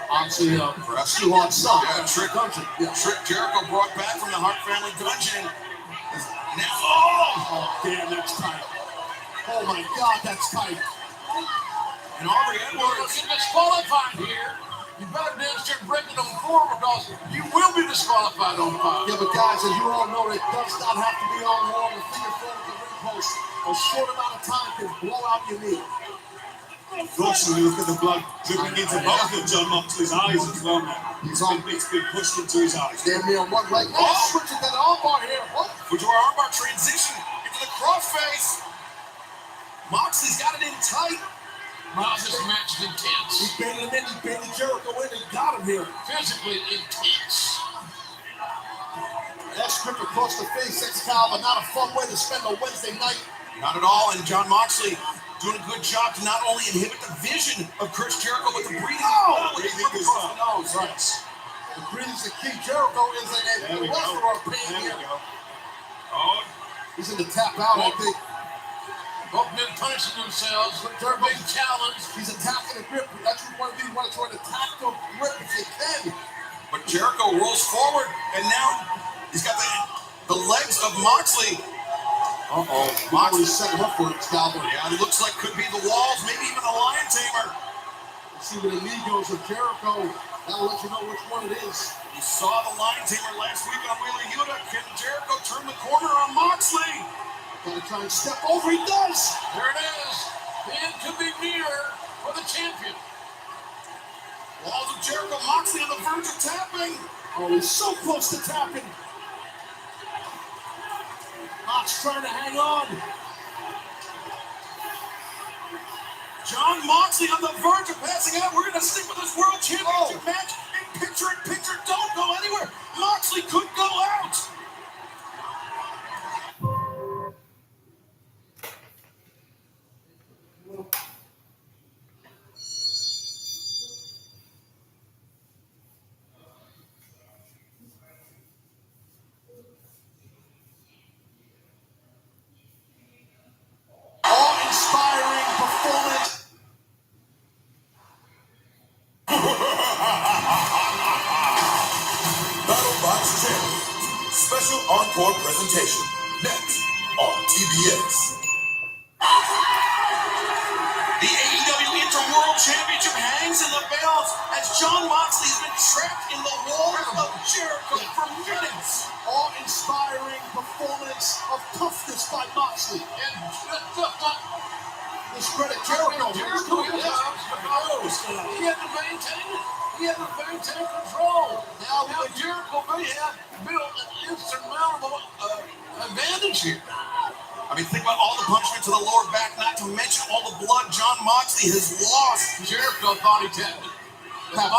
[SPEAKER 3] Obviously, Stu Hart's son.
[SPEAKER 4] Yeah, Trick
[SPEAKER 3] Dungeon. Yeah.
[SPEAKER 4] Trick Jericho brought back from the Hart family dungeon. Now,
[SPEAKER 3] oh, damn, that's tight. Oh my God, that's tight.
[SPEAKER 4] And Aubrey Edwards
[SPEAKER 16] Get disqualified here. You better dance start breaking on floor because you will be disqualified on 5.
[SPEAKER 3] Yeah, but guys, as you all know, it does not have to be on long. The figure four with the ring post, a short amount of time can blow out your knee.
[SPEAKER 8] Unfortunately, look at the blood dripping into both of John Moxley's eyes as well now. It's been pushed into his eyes.
[SPEAKER 3] Damn near one leg. Oh, switching that armbar here. Oh.
[SPEAKER 4] Fujiwara armbar transition into the crossface. Moxley's got it in tight.
[SPEAKER 16] Wow, this match is intense.
[SPEAKER 3] He baited him in, he baited Jericho in, and got him here.
[SPEAKER 16] Physically intense.
[SPEAKER 3] That script across the face, Excalibur, not a fun way to spend a Wednesday night.
[SPEAKER 4] Not at all, and John Moxley doing a good job to not only inhibit the vision of Chris Jericho, but the breathing.
[SPEAKER 3] Breathing is
[SPEAKER 4] across the nose.
[SPEAKER 3] right. The breathing's the key. Jericho is a wrestler of pain here.
[SPEAKER 4] Oh,
[SPEAKER 3] He's in the tap out, I think.
[SPEAKER 16] Both men punishing themselves. Their big challenge.
[SPEAKER 3] He's attacking the grip. That's what you want to try to attack the grip if you can.
[SPEAKER 4] but Jericho rolls forward, and now he's got the legs of Moxley.
[SPEAKER 3] Moxley's setting up for Excalibur.
[SPEAKER 4] Yeah, it looks like could be the walls, maybe even a lion tamer.
[SPEAKER 3] Let's see where the knee goes of Jericho. That'll let you know which one it is.
[SPEAKER 4] You saw the lion tamer last week on Wheeler Yuta. Can Jericho turn the corner on Moxley?
[SPEAKER 3] Gonna try and step over. He does.
[SPEAKER 16] There it is. The end could be near for the champion.
[SPEAKER 4] Walls of Jericho. Moxley on the verge of tapping.
[SPEAKER 3] Oh, he's so close to tapping. Mox trying to hang on.
[SPEAKER 4] John Moxley on the verge of passing out. We're going to stick with this World Championship match. Picture, don't go anywhere. Moxley could go out.
[SPEAKER 3] Awe-inspiring performance.
[SPEAKER 11] BattleBox Champions special encore presentation next on TBS.
[SPEAKER 4] The AEW Inter-World Championship hangs in the balance as John Moxley has been trapped in the walls of Jericho for minutes.
[SPEAKER 3] Awe-inspiring performance of toughness by Moxley.
[SPEAKER 16] And
[SPEAKER 3] Discredit Jericho.
[SPEAKER 16] Jericho he had to maintain it. He had to maintain control. Now Jericho may have built an insurmountable advantage here.
[SPEAKER 4] I mean, think about all the punishment to the lower back, not to mention all the blood John Moxley has lost.
[SPEAKER 16] Jericho thought he tapped it.
[SPEAKER 3] Tapped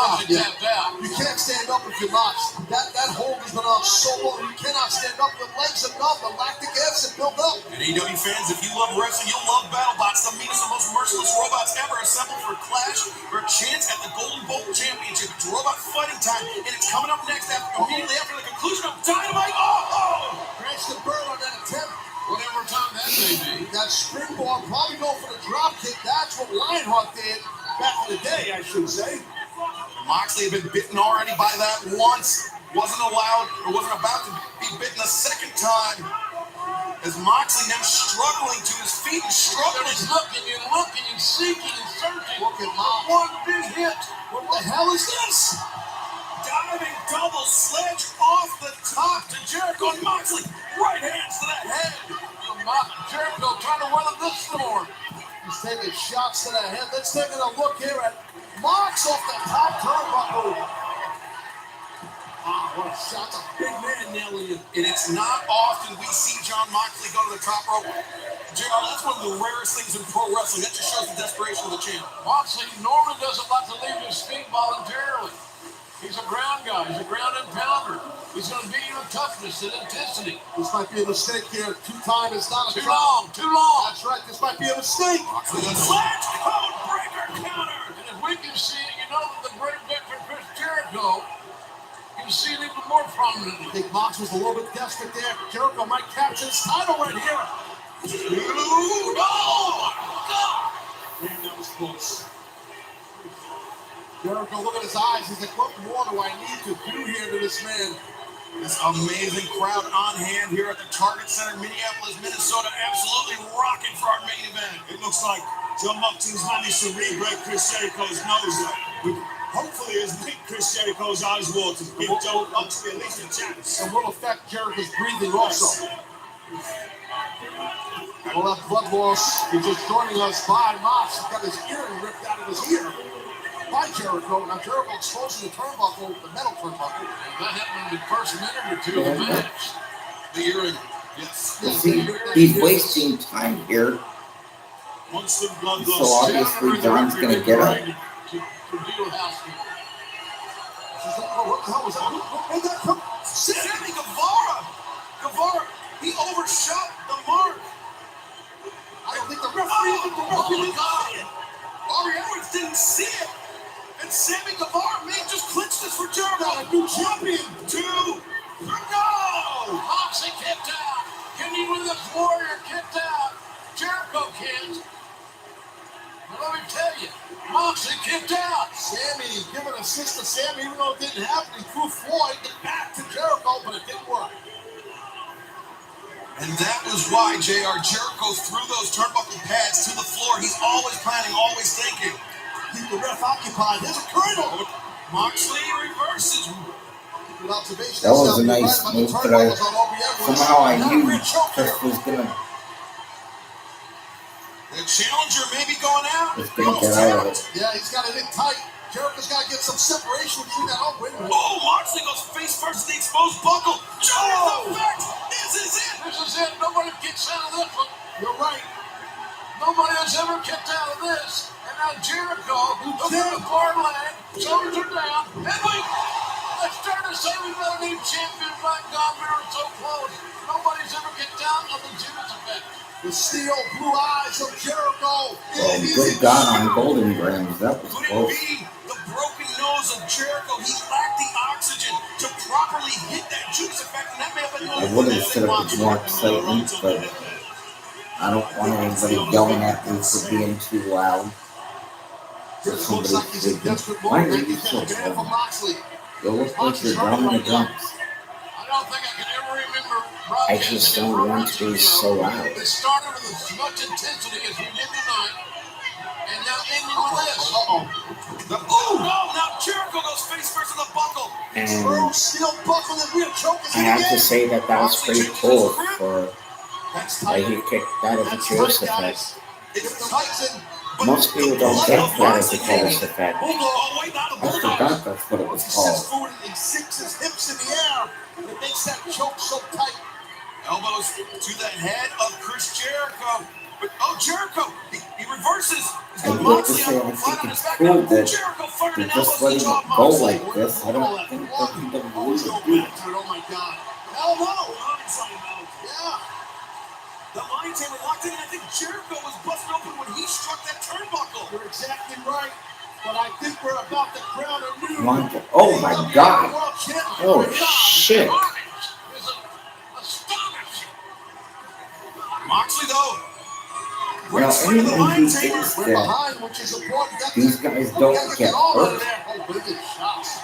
[SPEAKER 16] out.
[SPEAKER 3] You can't stand up if you're locked. That hold has been on so long. You cannot stand up. Your legs are numb. The lactic acid built up.
[SPEAKER 4] And AEW fans, if you love wrestling, you'll love BattleBots, the meanest and most merciless robots ever assembled for Clash or a chance at the Golden Bolt Championship. It's Robot Fighting Time, and it's coming up next immediately after the conclusion of Dynamite.
[SPEAKER 3] Crash the bird on that attempt.
[SPEAKER 16] Whatever time that may be.
[SPEAKER 3] That springboard, probably going for the drop kick. That's what Lionheart did back in the day, I should say.
[SPEAKER 4] Moxley had been bitten already by that once. Wasn't allowed, or wasn't about to be bitten a second time. As Moxley now struggling to his feet and struggling.
[SPEAKER 16] He's looking and seeking and searching.
[SPEAKER 3] Look at Mox.
[SPEAKER 16] One big hit.
[SPEAKER 3] What the hell is this?
[SPEAKER 4] Diving double sledge off the top to Jericho and Moxley. Right hands to that head.
[SPEAKER 16] Jericho trying to weather this storm.
[SPEAKER 3] He's taking shots to the head. Let's take a look here at Mox off the top turnbuckle. What a shot. That's a big man nailing it.
[SPEAKER 4] And it's not often we see John Moxley go to the top rope. JR, that's one of the rarest things in pro wrestling. That just shows the desperation of the champ.
[SPEAKER 16] Moxley normally doesn't like to leave his feet voluntarily. He's a ground guy. He's a ground and pounder. He's going to beat you with toughness and intensity.
[SPEAKER 3] This might be a mistake here. 2 times is not a
[SPEAKER 16] Too long.
[SPEAKER 3] That's right. This might be a mistake.
[SPEAKER 4] Sledge code breaker counter.
[SPEAKER 16] And if we can see it, you know that the great veteran Chris Jericho can see it even more prominently.
[SPEAKER 3] I think Mox was a little bit desperate there. Jericho might capture his title right here.
[SPEAKER 4] Oh, God.
[SPEAKER 3] Man, that was close. Jericho, look at his eyes. He's like, what more do I need to do here to this man?
[SPEAKER 4] This amazing crowd on hand here at the Target Center, Minneapolis, Minnesota, absolutely rocking for our main event.
[SPEAKER 8] It looks like John Moxley's managed to re-break Chris Jericho's nose up, which hopefully has made Chris Jericho's eyes water to give John Moxley at least a chance.
[SPEAKER 3] And will affect Jericho's breathing also. Well, that blood loss is just joining us by Mox. He's got his earring ripped out of his ear by Jericho. Now Jericho exposing the turnbuckle, the metal turnbuckle.
[SPEAKER 16] That happened in the first minute or two of the match.
[SPEAKER 4] The earring
[SPEAKER 1] See, he's wasting time here.
[SPEAKER 3] Once the blood
[SPEAKER 1] So
[SPEAKER 3] loss
[SPEAKER 1] obviously John's gonna get up.
[SPEAKER 3] to deal house here. What the hell was that? Where'd that come?
[SPEAKER 4] Sammy Guevara! Guevara, he overshot the mark.
[SPEAKER 3] I don't think the referee even
[SPEAKER 4] Oh my God! Aubrey Edwards didn't see it. And Sammy Guevara may have just clinched this for Jericho.
[SPEAKER 3] Got a new champion.
[SPEAKER 4] 2, no!
[SPEAKER 3] Moxley kicked out. Can you win this Warrior kicked out? Jericho can't. But let me tell you, Moxley kicked out. Sammy giving assist to Sammy, even though it didn't happen. He threw Floyd back to Jericho, but it didn't work.
[SPEAKER 4] And that was why JR Jericho threw those turnbuckle pads to the floor. He's always planning, always thinking.
[SPEAKER 3] Keep the ref occupied. There's a Colonel.
[SPEAKER 4] Moxley reverses.
[SPEAKER 1] That was a nice move, but somehow I knew Chris was gonna
[SPEAKER 4] The challenger may be going out.
[SPEAKER 1] get out of it.
[SPEAKER 3] Yeah, he's got it in tight. Jericho's got to get some separation between that. Oh, wait a minute.
[SPEAKER 4] Oh, Moxley goes face first to the exposed buckle. Jericho's effect. This is it.
[SPEAKER 3] This is it. Nobody kicks out of this one. You're right. Nobody has ever kicked out of this. And now Jericho, look at the far leg, shoulders are down. And wait, let's start to say we've got a new champion. My God, we were so close. Nobody's ever kicked out of the Judas effect. The steel blue eyes of Jericho.
[SPEAKER 1] Oh, good God on Golden Grams. That was
[SPEAKER 4] Could it
[SPEAKER 1] close.
[SPEAKER 4] be the broken nose of Jericho? He lacked the oxygen to properly hit that Judas effect, and that may have been
[SPEAKER 1] I would have set up with more excitement, but I don't want anybody yelling at me for being too loud.
[SPEAKER 3] This looks like he's in desperate
[SPEAKER 1] Why
[SPEAKER 3] mode.
[SPEAKER 1] are you
[SPEAKER 3] He's
[SPEAKER 1] so
[SPEAKER 3] got a ban for
[SPEAKER 1] loud?
[SPEAKER 3] Moxley.
[SPEAKER 1] You look like you're down in the dumps.
[SPEAKER 3] I don't think I can ever remember
[SPEAKER 2] I just don't want to be so loud.
[SPEAKER 3] It started with as much intensity as we did tonight, and now ending with this.
[SPEAKER 4] Oh, no, now Jericho goes face first in the buckle.
[SPEAKER 2] And
[SPEAKER 3] Steel buckle and we're choking
[SPEAKER 2] I have to say that that was pretty cool for that he kicked that as a Judas effect.
[SPEAKER 3] It's Tyson.
[SPEAKER 2] Most people don't get that as a Judas effect.
[SPEAKER 1] I forgot that's what it was called.
[SPEAKER 3] Forward and sinks his hips in the air, and it makes that choke so tight.
[SPEAKER 4] Elbows to the head of Chris Jericho. But, oh, Jericho, he reverses. He's
[SPEAKER 1] I
[SPEAKER 4] got
[SPEAKER 1] would to
[SPEAKER 4] Moxley
[SPEAKER 1] say
[SPEAKER 4] on
[SPEAKER 1] I
[SPEAKER 4] the flat
[SPEAKER 1] think
[SPEAKER 4] on his
[SPEAKER 1] it's
[SPEAKER 4] back.
[SPEAKER 1] cool
[SPEAKER 4] Now,
[SPEAKER 1] that
[SPEAKER 4] Jericho fired
[SPEAKER 1] they're
[SPEAKER 4] an
[SPEAKER 1] just
[SPEAKER 4] elbow
[SPEAKER 1] letting
[SPEAKER 4] to
[SPEAKER 1] it
[SPEAKER 4] John
[SPEAKER 1] go
[SPEAKER 4] Moxley.
[SPEAKER 1] like this. I don't think WWE would do it.
[SPEAKER 3] Oh my God. Hell no. Yeah.
[SPEAKER 4] The Lions were locked in, and I think Jericho was busted open when he struck that turnbuckle.
[SPEAKER 3] You're exactly right. But I think we're about to crown a new
[SPEAKER 1] Montez. Oh my God.
[SPEAKER 3] world champion.
[SPEAKER 2] Oh shit!
[SPEAKER 4] Moxley, though.
[SPEAKER 1] Now, anyone who thinks
[SPEAKER 3] We're
[SPEAKER 1] that
[SPEAKER 3] behind, which is important. That's
[SPEAKER 1] these guys don't get hurt,
[SPEAKER 3] Oh, look at shots.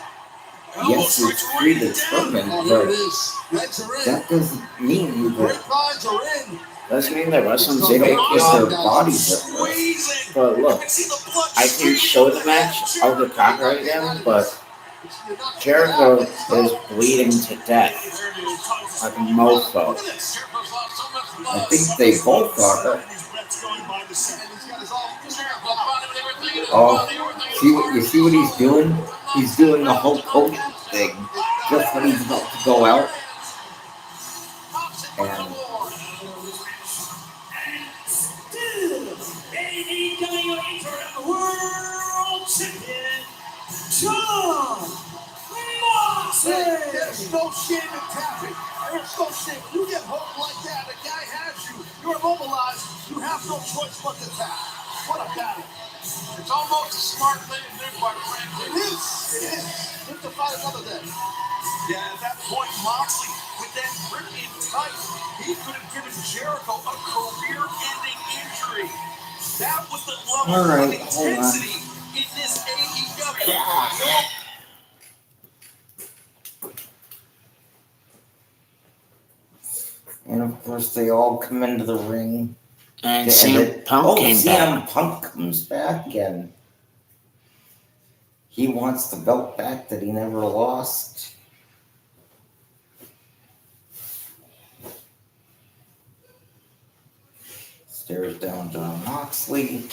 [SPEAKER 1] yes, it's predetermined,
[SPEAKER 3] Oh, here it
[SPEAKER 1] but
[SPEAKER 3] is. Legs are in.
[SPEAKER 1] that doesn't mean that
[SPEAKER 3] Grapevines are in.
[SPEAKER 2] Doesn't mean that wrestlers they don't use their bodies at risk. But look, I can show the match of the copyright again, but Jericho is bleeding to death like a mofo.
[SPEAKER 1] I think they both are. Oh, you see what he's doing? He's doing the Hulk Hogan thing just when he's about to go out. And
[SPEAKER 10] AEW Interim World Champion, John Moxley.
[SPEAKER 3] There's no shame in tapping. There's no shame. You get hooked like that, the guy has you. You're immobilized. You have no choice but to tap. What a battle. It's almost a smart thing to do, quite frankly. It is. It is. Live to fight another day.
[SPEAKER 4] Yeah, at that point, Moxley, with that grip in tight, he could have given Jericho a career-ending injury. That was the level
[SPEAKER 1] all right,
[SPEAKER 4] of
[SPEAKER 1] hold on.
[SPEAKER 4] intensity in this AEW.
[SPEAKER 1] And of course, they all come into the ring.
[SPEAKER 2] And CM Punk came
[SPEAKER 1] CM
[SPEAKER 2] back.
[SPEAKER 1] Punk comes back, and he wants the belt back that he never lost. Stares down John Moxley.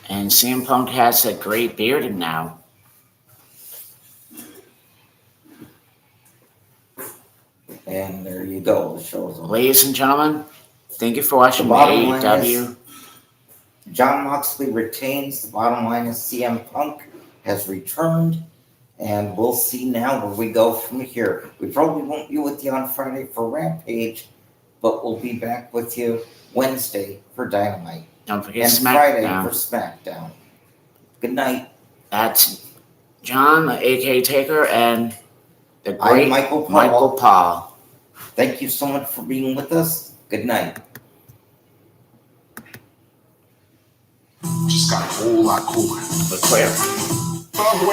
[SPEAKER 2] And CM Punk has a great beard now.
[SPEAKER 1] And there you go. The show's over.
[SPEAKER 2] Ladies and gentlemen, thank you for watching
[SPEAKER 1] The bottom line
[SPEAKER 2] AEW.
[SPEAKER 1] Jon Moxley retains. The bottom line is CM Punk has returned. And we'll see now where we go from here. We probably won't be with you on Friday for Rampage, but we'll be back with you Wednesday for Dynamite.
[SPEAKER 2] Don't forget
[SPEAKER 1] and Friday
[SPEAKER 2] SmackDown.
[SPEAKER 1] for SmackDown. Good night.
[SPEAKER 2] That's John, aka Taker, and the
[SPEAKER 1] I'm
[SPEAKER 2] great
[SPEAKER 1] Michael Paul.
[SPEAKER 2] Michael Paul.
[SPEAKER 1] Thank you so much for being with us. Good night.
[SPEAKER 11] Just got a whole lot cooler.
[SPEAKER 2] But clear.